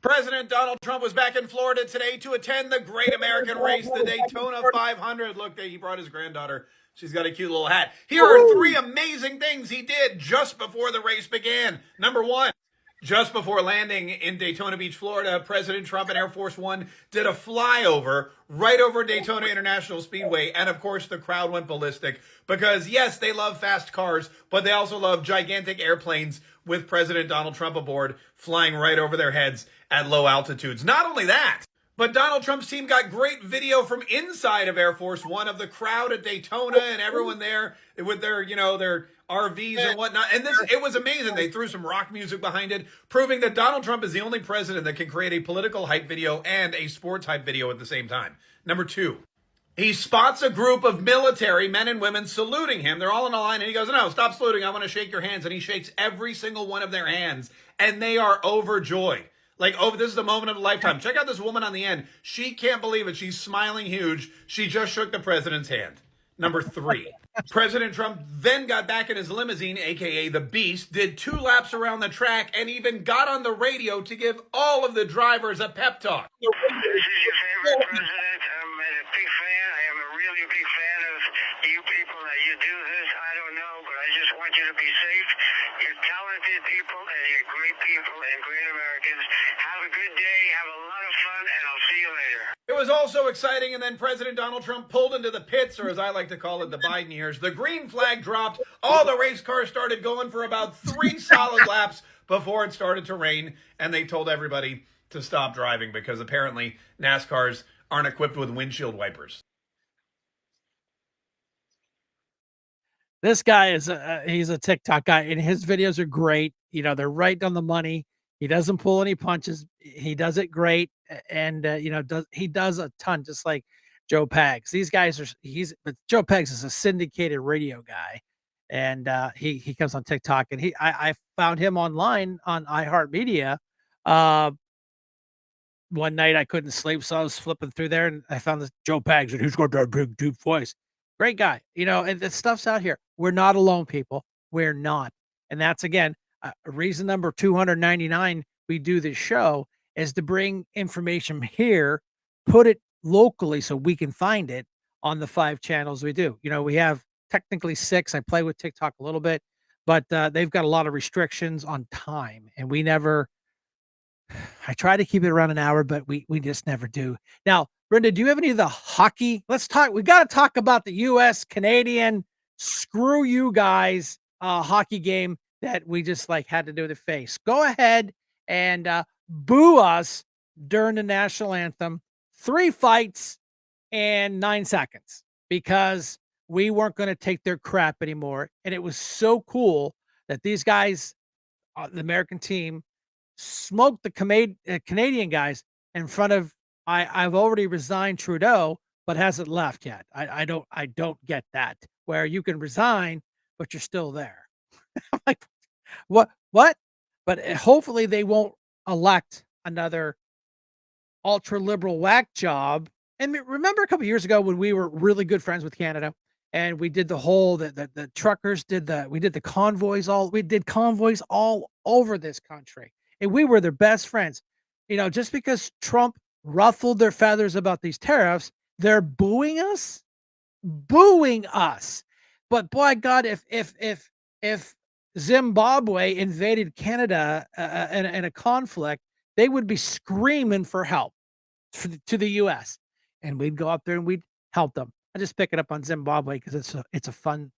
[SPEAKER 17] President Donald Trump was back in Florida today to attend the great American race, the Daytona 500. Look, he brought his granddaughter. She's got a cute little hat. Here are 3 amazing things he did just before the race began. Number 1, just before landing in Daytona Beach, Florida, President Trump and Air Force One did a flyover right over Daytona International Speedway. And of course, the crowd went ballistic because, yes, they love fast cars, but they also love gigantic airplanes with President Donald Trump aboard, flying right over their heads at low altitudes. Not only that, But Donald Trump's team got great video from inside of Air Force One of the crowd at Daytona and everyone there with their, their RVs and whatnot. And it was amazing. They threw some rock music behind it, proving that Donald Trump is the only president that can create a political hype video and a sports hype video at the same time. Number 2. He spots a group of military men and women saluting him. They're all in a line, and he goes, "No, stop saluting. I want to shake your hands." And he shakes every single one of their hands, and they are overjoyed. Like, this is the moment of a lifetime. Check out this woman on the end. She can't believe it. She's smiling huge. She just shook the president's hand. Number 3. President Trump then got back in his limousine, a.k.a. the Beast, did 2 laps around the track, and even got on the radio to give all of the drivers a pep talk.
[SPEAKER 18] This is your favorite president. I'm a big fan. I am a really big fan of you people that you do this. I don't know, but I just want you to be safe. You're talented people, and you're great people and great Americans. Have a good day. Have a lot of fun, and I'll see you later.
[SPEAKER 17] It was also exciting, and then President Donald Trump pulled into the pits, or as I like to call it, the Biden years. The green flag dropped. All the race cars started going for about 3 solid laps before it started to rain, and they told everybody to stop driving because apparently NASCARs aren't equipped with windshield wipers.
[SPEAKER 3] This guy is he's a TikTok guy, and his videos are great. They're right on the money. He doesn't pull any punches. He does it great, and he does a ton, just like Joe Pags. These guys but Joe Pags is a syndicated radio guy, and he comes on TikTok, and I found him online on iHeartMedia. One night I couldn't sleep, so I was flipping through there, and I found this Joe Pags, and who's got that big deep voice? Great guy, and the stuff's out here. We're not alone, people. We're not, and that's again. Reason number 299 we do this show is to bring information here, put it locally so we can find it on the 5 channels we do. We have technically 6. I play with TikTok a little bit, but they've got a lot of restrictions on time, and we never. I try to keep it around an hour, but we just never do. Now, Brenda, do you have any of the hockey? Let's talk. We got to talk about the U.S. Canadian screw you guys hockey game that we just had to do the face. Go ahead and boo us during the national anthem. 3 fights and 9 seconds because we weren't going to take their crap anymore. And it was so cool that these guys, the American team, smoked the Canadian guys in front of. I've already resigned Trudeau, but hasn't left yet. I don't get that, where you can resign, but you're still there. I'm like, what? But hopefully they won't elect another ultra liberal whack job. And remember a couple years ago when we were really good friends with Canada, and we did the whole the truckers we did convoys all over this country, and we were their best friends. Just because Trump ruffled their feathers about these tariffs, they're booing us. But by God, if Zimbabwe invaded Canada in a conflict, they would be screaming for help to the U.S. and we'd go up there and we'd help them. I just pick it up on Zimbabwe because it's a fun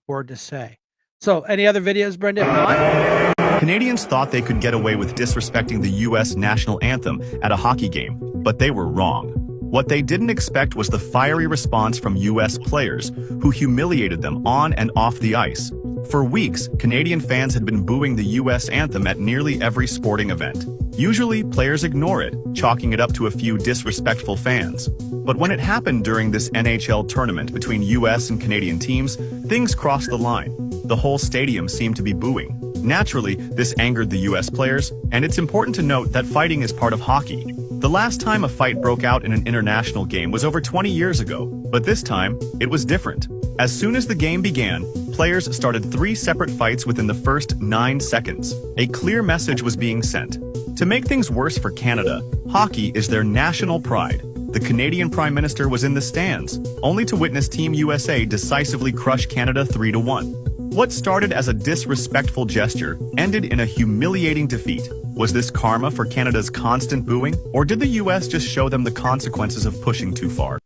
[SPEAKER 3] word to say. So, any other videos, Brenda? If not?
[SPEAKER 19] Canadians thought they could get away with disrespecting the U.S. national anthem at a hockey game, but they were wrong. What they didn't expect was the fiery response from U.S. players, who humiliated them on and off the ice. For weeks, Canadian fans had been booing the U.S. anthem at nearly every sporting event. Usually, players ignore it, chalking it up to a few disrespectful fans. But when it happened during this NHL tournament between U.S. and Canadian teams, things crossed the line. The whole stadium seemed to be booing. Naturally, this angered the U.S. players, and it's important to note that fighting is part of hockey. The last time a fight broke out in an international game was over 20 years ago, but this time, it was different. As soon as the game began, players started 3 separate fights within the first 9 seconds. A clear message was being sent. To make things worse for Canada, hockey is their national pride. The Canadian Prime Minister was in the stands, only to witness Team USA decisively crush Canada 3-1. What started as a disrespectful gesture ended in a humiliating defeat. Was this karma for Canada's constant booing, or did the US just show them the consequences of pushing too far?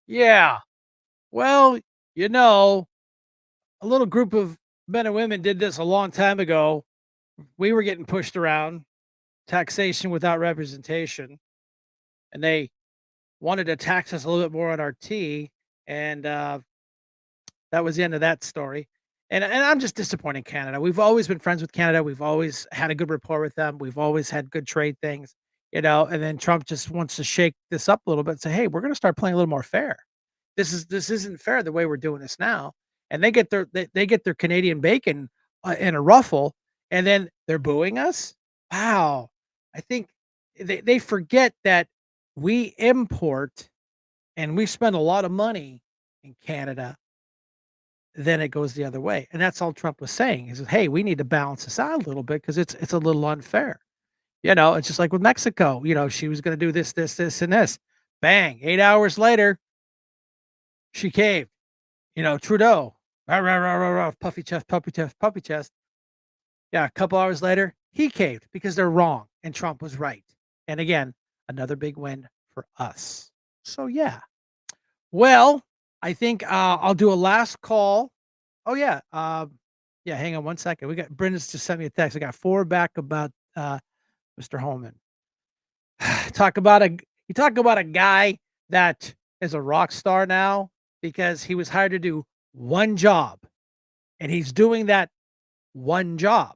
[SPEAKER 3] Yeah. Well, a little group of men and women did this a long time ago. we were getting pushed around, taxation without representation, and they wanted to tax us a little bit more on our tea, and that was the end of that story. And I'm just disappointed in Canada. We've always been friends with Canada. We've always had a good rapport with them. We've always had good trade things, and then Trump just wants to shake this up a little bit and say, "Hey, we're going to start playing a little more fair. This isn't fair the way we're doing this now." And they get their Canadian bacon in a ruffle, and then they're booing us. Wow, I think they forget that we import and we spend a lot of money in Canada, then it goes the other way. And that's all Trump was saying. He says, "Hey, we need to balance this out a little bit because it's a little unfair." It's just like with Mexico. She was going to do this, this, this, and this. Bang! 8 hours later, she caved. Trudeau, rah, rah, rah, rah, rah, puffy chest, puppy chest, puppy chest. Yeah, a couple hours later, he caved because they're wrong and Trump was right. And again, another big win for us. So yeah. Well, I think I'll do a last call. Oh yeah. Yeah, hang on one second. We got Brenda's just sent me a text. I got 4 back about Mr. Holman. You talk about a guy that is a rock star now because he was hired to do one job. And he's doing that one job.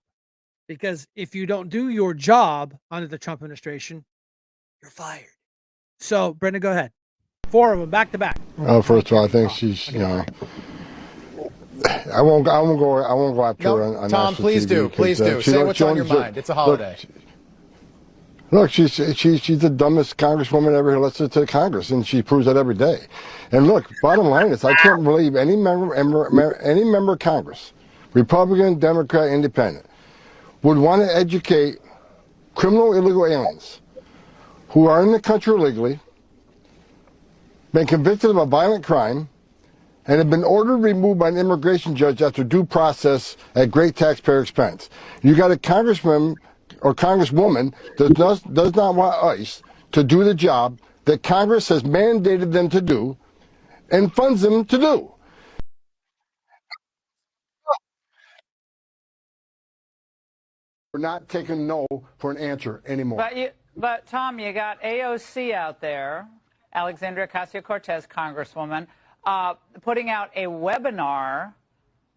[SPEAKER 3] Because if you don't do your job under the Trump administration, you're fired. So, Brenda, go ahead. 4 of them back to back.
[SPEAKER 20] First of all, I think she's, I won't go after her on
[SPEAKER 21] Tom,
[SPEAKER 20] national
[SPEAKER 21] please
[SPEAKER 20] TV
[SPEAKER 21] do. Please do. Say what's on your mind. It's a holiday.
[SPEAKER 20] Look, she's the dumbest congresswoman ever elected to Congress, and she proves that every day. And look, bottom line is, I can't believe any member of Congress, Republican, Democrat, Independent, would want to educate criminal illegal aliens who are in the country illegally, been convicted of a violent crime, and have been ordered removed by an immigration judge after due process at great taxpayer expense. You got a congressman or congresswoman that does not want ICE to do the job that Congress has mandated them to do and funds them to do. We're not taking no for an answer anymore.
[SPEAKER 22] But Tom, you got AOC out there, Alexandria Ocasio-Cortez, Congresswoman, putting out a webinar,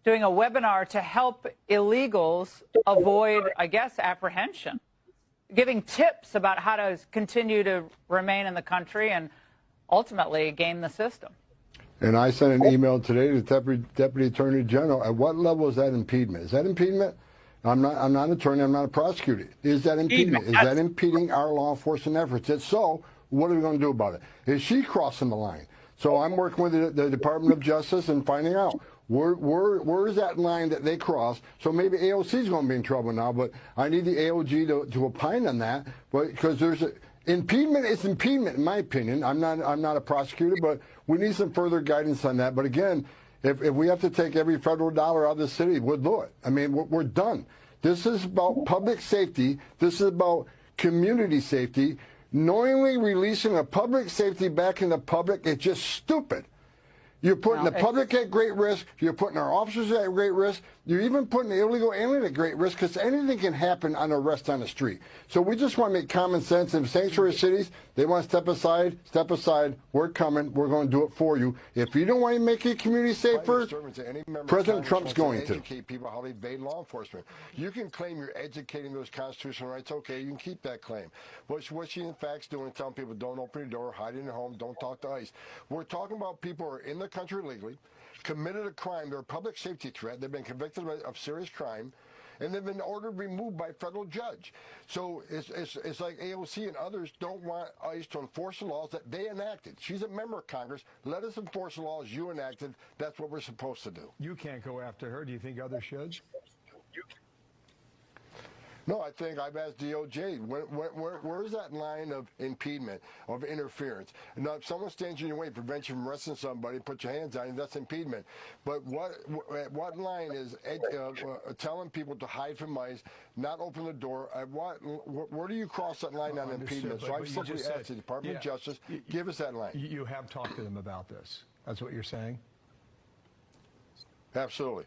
[SPEAKER 22] doing a webinar to help illegals avoid, I guess, apprehension, giving tips about how to continue to remain in the country and ultimately game the system.
[SPEAKER 20] And I sent an email today to the Deputy Attorney General. At what level is that impediment? Is that impediment? I'm not an attorney. I'm not a prosecutor. Is that impediment? Is that impeding our law enforcement efforts? If so, what are we going to do about it? Is she crossing the line? So I'm working with the Department of Justice and finding out where is that line that they cross. So maybe AOC is going to be in trouble now, but I need the AOG to opine on that. But because there's impediment is impediment, in my opinion. I'm not a prosecutor, but we need some further guidance on that. But again, if we have to take every federal dollar out of the city, we'll do it. I mean, we're done. This is about public safety. This is about community safety. Knowingly releasing a public safety back in the public is just stupid. You're putting the public at great risk. You're putting our officers at great risk. You're even putting the illegal alien at great risk because anything can happen on arrest on the street. So we just want to make common sense. In sanctuary cities, they want to step aside. We're coming. We're going to do it for you. If you don't want to make your community safer, President Trump's going to. Educate people how they evade law enforcement. You can claim you're educating those constitutional rights. Okay, you can keep that claim. But what she in fact doing, telling people don't open your door, hide in your home, don't talk to ICE. We're talking about people who are in the country illegally, committed a crime, they're a public safety threat, they've been convicted of serious crime, and they've been ordered removed by a federal judge. So it's like AOC and others don't want ICE to enforce the laws that they enacted. She's a member of Congress. Let us enforce the laws you enacted. That's what we're supposed to do.
[SPEAKER 23] You can't go after her. Do you think others should?
[SPEAKER 20] No, I think I've asked DOJ, where is that line of impediment, of interference? Now, if someone stands in your way, prevents you from arresting somebody, put your hands on you, that's impediment. But what line is telling people to hide from ICE, not open the door? Where do you cross that line on impediment? So I simply asked the Department of Justice, give us that line.
[SPEAKER 23] You have talked to them about this. That's what you're saying?
[SPEAKER 20] Absolutely.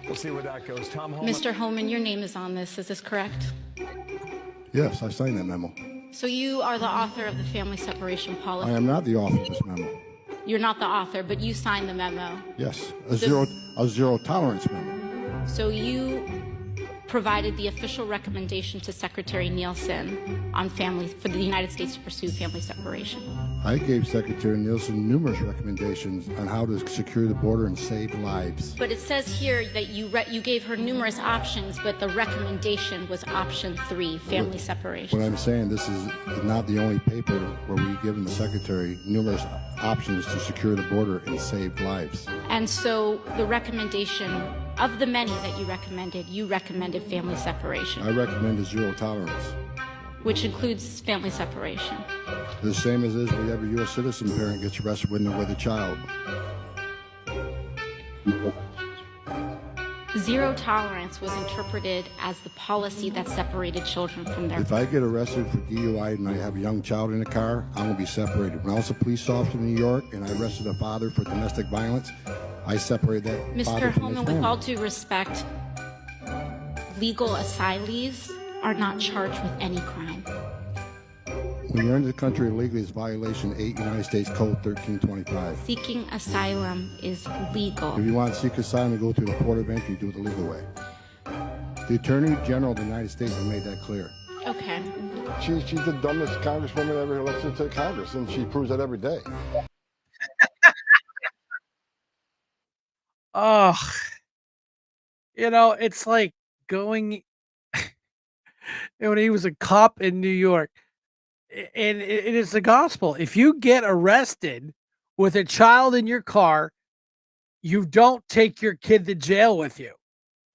[SPEAKER 23] We'll see where that goes. Tom Holman.
[SPEAKER 2] Mr. Homan, your name is on this. Is this correct?
[SPEAKER 20] Yes, I signed that memo.
[SPEAKER 2] So you are the author of the family separation policy?
[SPEAKER 20] I am not the author of this memo.
[SPEAKER 2] You're not the author, but you signed the memo.
[SPEAKER 20] Yes, a zero tolerance memo.
[SPEAKER 2] So you provided the official recommendation to Secretary Nielsen on for the United States to pursue family separation.
[SPEAKER 20] I gave Secretary Nielsen numerous recommendations on how to secure the border and save lives.
[SPEAKER 2] But it says here that you gave her numerous options, but the recommendation was option 3, family separation.
[SPEAKER 20] What I'm saying, this is not the only paper where we've given the Secretary numerous options to secure the border and save lives.
[SPEAKER 2] And so the recommendation, of the many that you recommended family separation.
[SPEAKER 20] I recommended zero tolerance.
[SPEAKER 2] Which includes family separation.
[SPEAKER 20] The same as is when you have a U.S. citizen parent gets arrested with a child.
[SPEAKER 2] Zero tolerance was interpreted as the policy that separated children from their...
[SPEAKER 20] If I get arrested for DUI and I have a young child in the car, I'm going to be separated. When I was a police officer in New York and I arrested a father for domestic violence, I separated that father
[SPEAKER 2] Mr.
[SPEAKER 20] from his
[SPEAKER 2] Holman,
[SPEAKER 20] family.
[SPEAKER 2] with all due respect, legal asylees are not charged with any crime.
[SPEAKER 20] When you're in the country illegally, it's violation 8 United States Code 1325.
[SPEAKER 2] Seeking asylum is legal.
[SPEAKER 20] If you want to seek asylum, go through the port of entry, do it the legal way. The Attorney General of the United States has made that clear.
[SPEAKER 2] Okay.
[SPEAKER 20] She's the dumbest congresswoman ever elected to Congress, and she proves that every day.
[SPEAKER 3] Oh, it's like going when he was a cop in New York. And it is the gospel. If you get arrested with a child in your car, you don't take your kid to jail with you.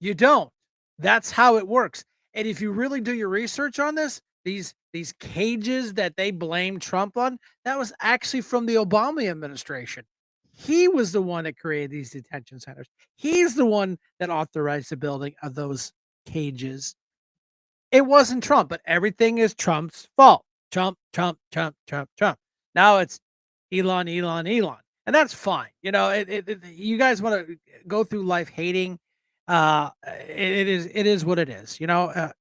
[SPEAKER 3] You don't. That's how it works. And if you really do your research on this, these cages that they blame Trump on, that was actually from the Obama administration. He was the one that created these detention centers. He's the one that authorized the building of those cages. It wasn't Trump, but everything is Trump's fault. Trump. Now it's Elon. And that's fine. You guys want to go through life hating. It is what it is. Yeah,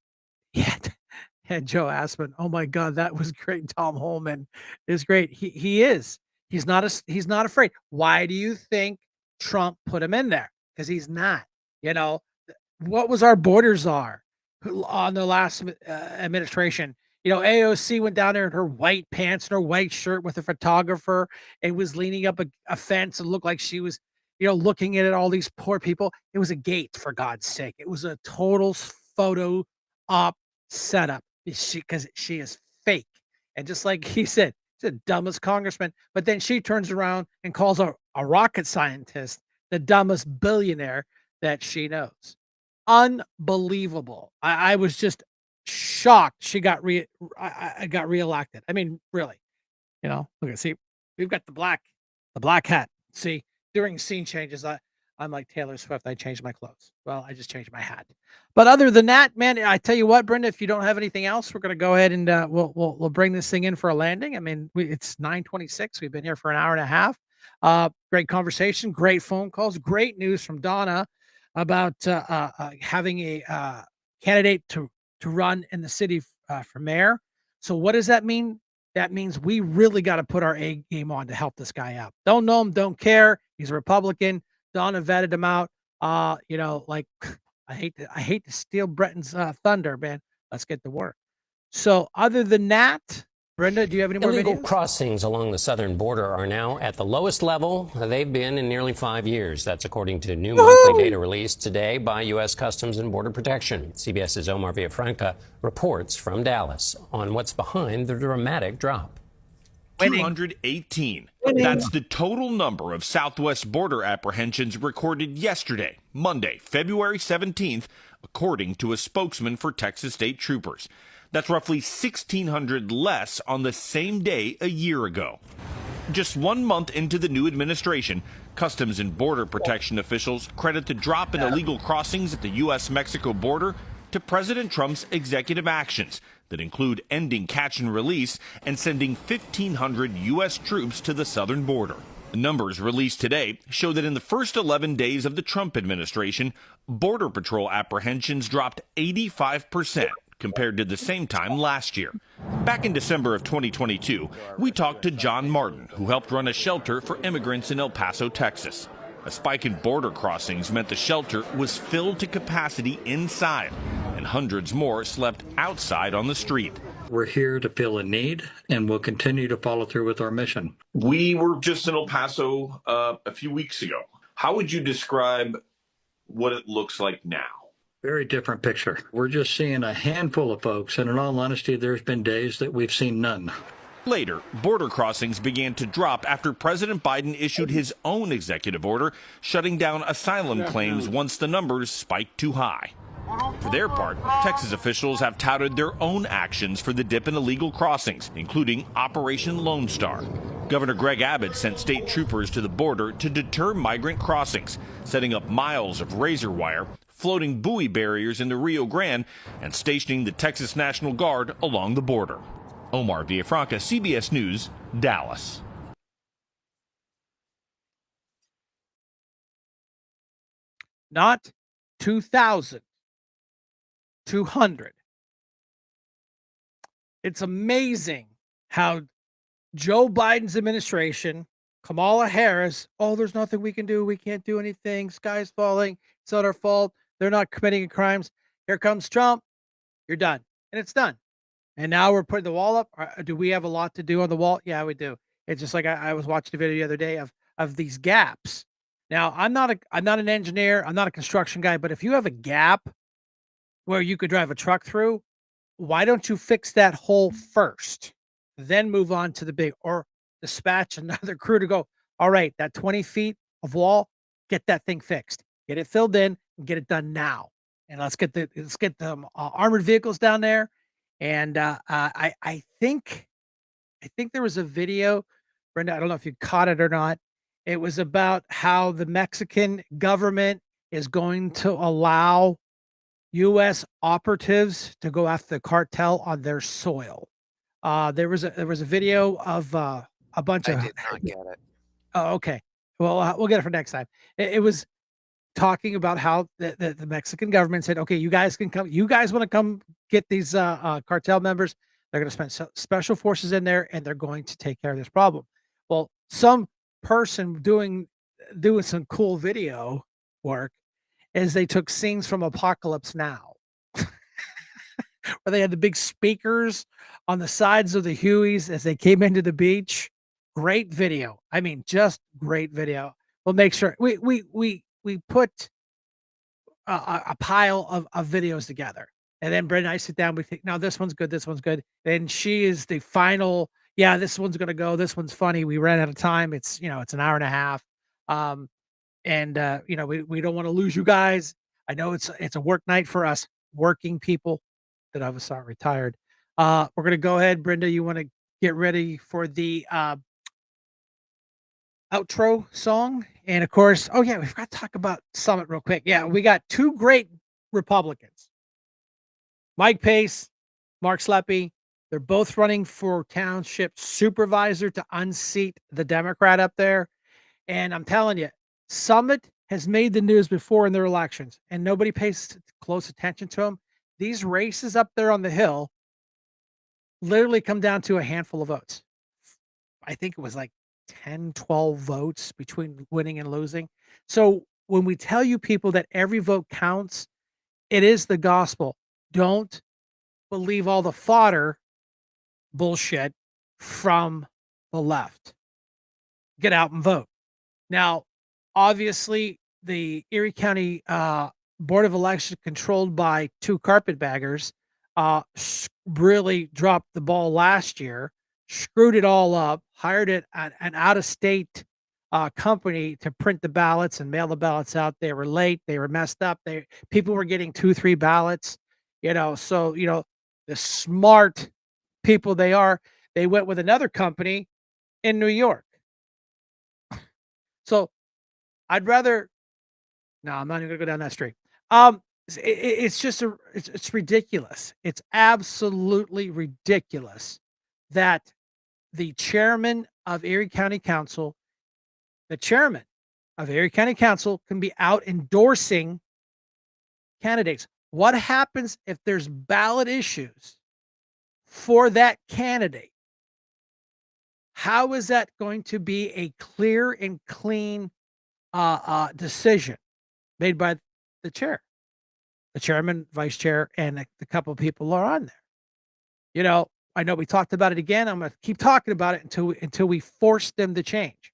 [SPEAKER 3] Joe Aspin. Oh my God, that was great. Tom Holman is great. He is. He's not afraid. Why do you think Trump put him in there? Because he's not. What was our border czar on the last administration? AOC went down there in her white pants and her white shirt with a photographer and was leaning up a fence and looked like she was, looking at all these poor people. It was a gate, for God's sake. It was a total photo op setup because she is fake. And just like he said, she's the dumbest congressman. But then she turns around and calls a rocket scientist the dumbest billionaire that she knows. Unbelievable. I was just shocked she got reelected. I mean, really, look at, see, we've got the black hat. See, during scene changes, I'm like Taylor Swift. I changed my clothes. Well, I just changed my hat. But other than that, man, I tell you what, Brenda, if you don't have anything else, we're going to go ahead and we'll bring this thing in for a landing. I mean, it's 9:26. We've been here for an hour and a half. Great conversation, great phone calls, great news from Donna about having a candidate to run in the city for mayor. So what does that mean? That means we really got to put our A game on to help this guy out. Don't know him, don't care. He's a Republican. Donna vetted him out. Like I hate to steal Bretton's thunder, man. Let's get to work. So other than that, Brenda, do you have any more
[SPEAKER 4] Illegal
[SPEAKER 3] videos?
[SPEAKER 4] crossings along the southern border are now at the lowest level they've been in nearly 5 years. That's according to new monthly data released today by U.S. Customs and Border Protection. CBS's Omar Villafranca reports from Dallas on what's behind the dramatic drop.
[SPEAKER 5] 218. That's the total number of southwest border apprehensions recorded yesterday, Monday, February 17th, according to a spokesman for Texas State Troopers. That's roughly 1,600 less on the same day a year ago. Just 1 month into the new administration, Customs and Border Protection officials credit the drop in illegal crossings at the U.S.-Mexico border to President Trump's executive actions that include ending catch and release and sending 1,500 U.S. troops to the southern border. Numbers released today show that in the first 11 days of the Trump administration, Border Patrol apprehensions dropped 85% compared to the same time last year. Back in December of 2022, we talked to John Martin, who helped run a shelter for immigrants in El Paso, Texas. A spike in border crossings meant the shelter was filled to capacity inside, and hundreds more slept outside on the street.
[SPEAKER 6] We're here to fill a need, and we'll continue to follow through with our mission.
[SPEAKER 5] We were just in El Paso a few weeks ago. How would you describe what it looks like now?
[SPEAKER 6] Very different picture. We're just seeing a handful of folks, and in all honesty, there's been days that we've seen none.
[SPEAKER 5] Later, border crossings began to drop after President Biden issued his own executive order shutting down asylum claims once the numbers spiked too high. For their part, Texas officials have touted their own actions for the dip in illegal crossings, including Operation Lone Star. Governor Greg Abbott sent state troopers to the border to deter migrant crossings, setting up miles of razor wire, floating buoy barriers in the Rio Grande, and stationing the Texas National Guard along the border. Omar Villafranca, CBS News, Dallas.
[SPEAKER 3] Not 2,200. It's amazing how Joe Biden's administration, Kamala Harris, oh, there's nothing we can do. We can't do anything. Sky's falling. It's not our fault. They're not committing crimes. Here comes Trump. You're done. And it's done. And now we're putting the wall up. Do we have a lot to do on the wall? Yeah, we do. It's just like I was watching a video the other day of these gaps. Now, I'm not an engineer. I'm not a construction guy. But if you have a gap where you could drive a truck through, why don't you fix that hole first? Then move on to the big, or dispatch another crew to go, all right, that 20 feet of wall, get that thing fixed. Get it filled in and get it done now. And let's get the armored vehicles down there. And I think there was a video, Brenda, I don't know if you caught it or not. It was about how the Mexican government is going to allow U.S. operatives to go after the cartel on their soil. There was a video of a bunch of.
[SPEAKER 7] I did not get it.
[SPEAKER 3] Oh, okay. Well, we'll get it for next time. It was talking about how the Mexican government said, okay, you guys can come. You guys want to come get these cartel members? They're going to spend special forces in there, and they're going to take care of this problem. Well, some person doing some cool video work is they took scenes from Apocalypse Now, where they had the big speakers on the sides of the Hueys as they came into the beach. Great video. I mean, just great video. We'll make sure we put a pile of videos together, and then Brent and I sit down. We think, now this one's good. This one's good. Then she is the final. Yeah, this one's gonna go. This one's funny. We ran out of time. It's it's an hour and a half. We don't want to lose you guys. I know it's a work night for us working people that of us aren't retired. We're gonna go ahead, Brenda. You want to get ready for the outro song? And of course, oh yeah, we forgot to talk about Summit real quick. Yeah, we got two great Republicans, Mike Pace, Mark Sleppy. They're both running for township supervisor to unseat the Democrat up there. And I'm telling you, Summit has made the news before in their elections, and nobody pays close attention to them. These races up there on the Hill literally come down to a handful of votes. I think it was like 10, 12 votes between winning and losing. So when we tell you people that every vote counts, it is the gospel. Don't believe all the fodder bullshit from the left. Get out and vote. Now, obviously, the Erie County Board of Elections, controlled by two carpetbaggers, really dropped the ball last year, screwed it all up, hired an out-of-state company to print the ballots and mail the ballots out. They were late. They were messed up. People were getting 2-3 ballots. So the smart people they are, they went with another company in New York. So I'd rather. No, I'm not even gonna go down that street. It's just it's ridiculous. It's absolutely ridiculous that the chairman of Erie County Council the chairman of Erie County Council can be out endorsing candidates. What happens if there's ballot issues for that candidate? How is that going to be a clear and clean decision made by the chair, the chairman, vice chair, and the couple of people are on there? You know, I know we talked about it again. I'm going to keep talking about it until we force them to change.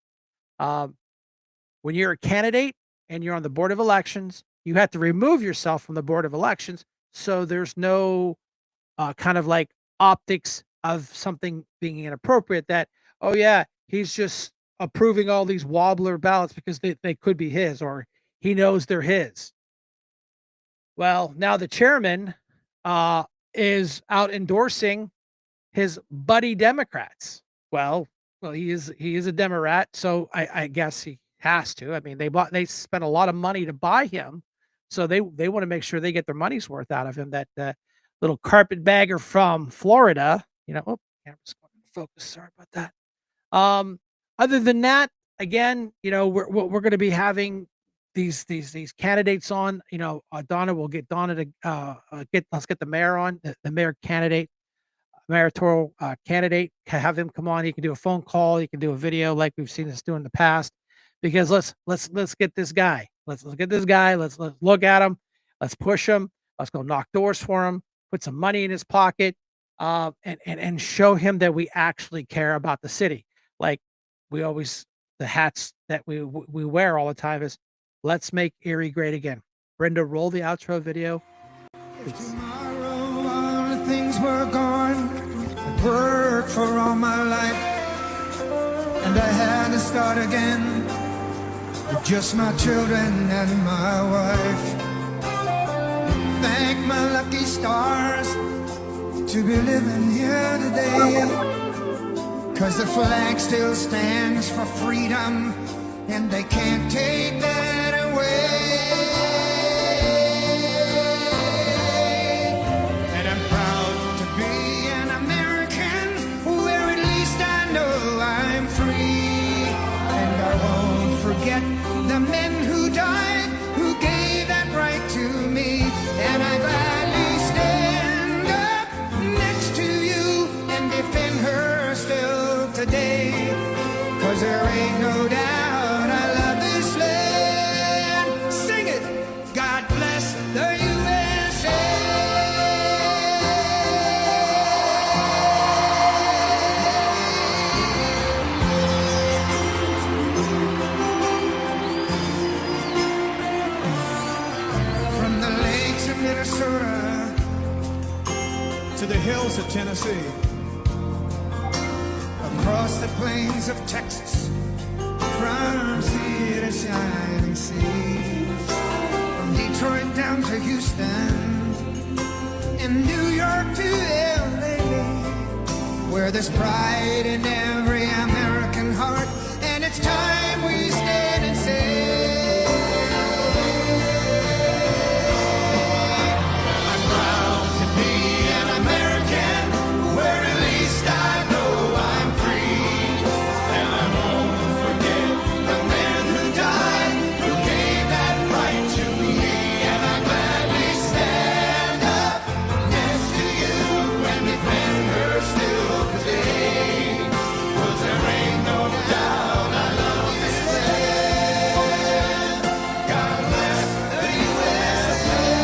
[SPEAKER 3] When you're a candidate and you're on the board of elections, you have to remove yourself from the board of elections, so there's no kind of like optics of something being inappropriate. That, oh yeah, he's just approving all these wobbler ballots because they could be his, or he knows they're his. Well, now the chairman is out endorsing his buddy Democrats. Well, he is a Democrat, so I guess he has to. I mean, they spent a lot of money to buy him, so they want to make sure they get their money's worth out of him. That little carpetbagger from Florida, oh, camera's going to focus. Sorry about that. Other than that, again, we're going to be having these candidates on. Donna will get Donna to let's get the mayor on, the mayor candidate, mayoral candidate. Have him come on. He can do a phone call. He can do a video like we've seen us do in the past. Because let's get this guy. Let's get this guy. Let's look at him. Let's push him. Let's go knock doors for him. Put some money in his pocket, and show him that we actually care about the city. Like we always, the hats that we wear all the time is, let's make Erie great again. Brenda, roll the outro video.
[SPEAKER 1] If tomorrow all the things were gone, I worked for all my life, and I had to start again with just my children and my wife. Thank my lucky stars to be living here today, 'cause the flag still stands for freedom, and they can't take that away. And I'm proud to be an American, where at least I know I'm free. And I won't forget the men who died, who gave that right to me. And I gladly stand up next to you and defend her still today. 'Cause there ain't no doubt I love this land. Sing it! God bless the USA! From the lakes of Minnesota to the hills of Tennessee, across the plains of Texas, from sea to shining sea, from Detroit down to Houston, and New York to LA, where there's pride in every American heart, and it's time we stand and say, I'm proud to be an American, where at least I know I'm free. And I won't forget the men who died, who gave that right to me. And I gladly stand up next to you and defend her still today. 'Cause there ain't no doubt I love this land. God bless the USA.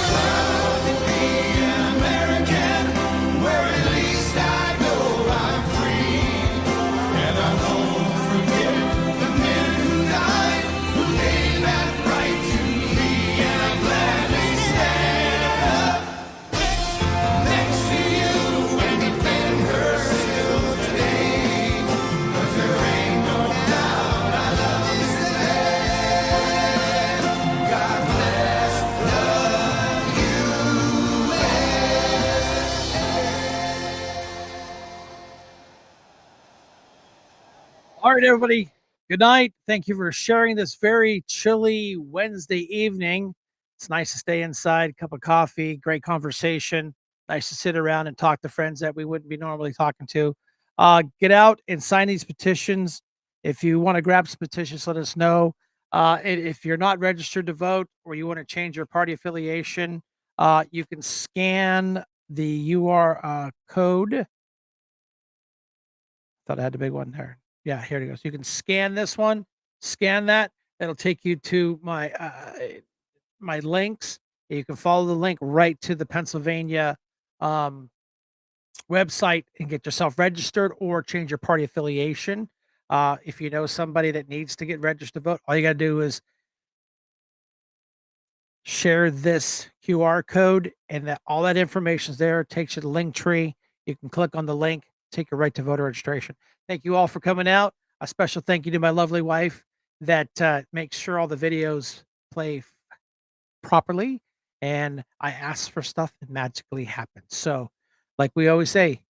[SPEAKER 1] Proud to be an American, where at least I know I'm free. And I won't forget the men who died, who gave that right to me. And I gladly stand up next to you and defend her still today. 'Cause there ain't no doubt I love this land. God bless the
[SPEAKER 3] All right, everybody. Good night. Thank you for sharing this very chilly Wednesday evening. It's nice to stay inside, cup of coffee, great conversation. Nice to sit around and talk to friends that we wouldn't be normally talking to. Get out and sign these petitions. If you want to grab some petitions, let us know. If you're not registered to vote or you want to change your party affiliation, you can scan the UR code. Thought I had a big one there. Yeah, here it goes. You can scan this one, scan that. It'll take you to my my links. You can follow the link right to the Pennsylvania website and get yourself registered or change your party affiliation. If you know somebody that needs to get registered to vote, all you got to do is share this QR code, and that all that information is there. It takes you to the link tree. You can click on the link, take you right to voter registration. Thank you all for coming out. A special thank you to my lovely wife that makes sure all the videos play properly, and I ask for stuff that magically happens. So, like we always say,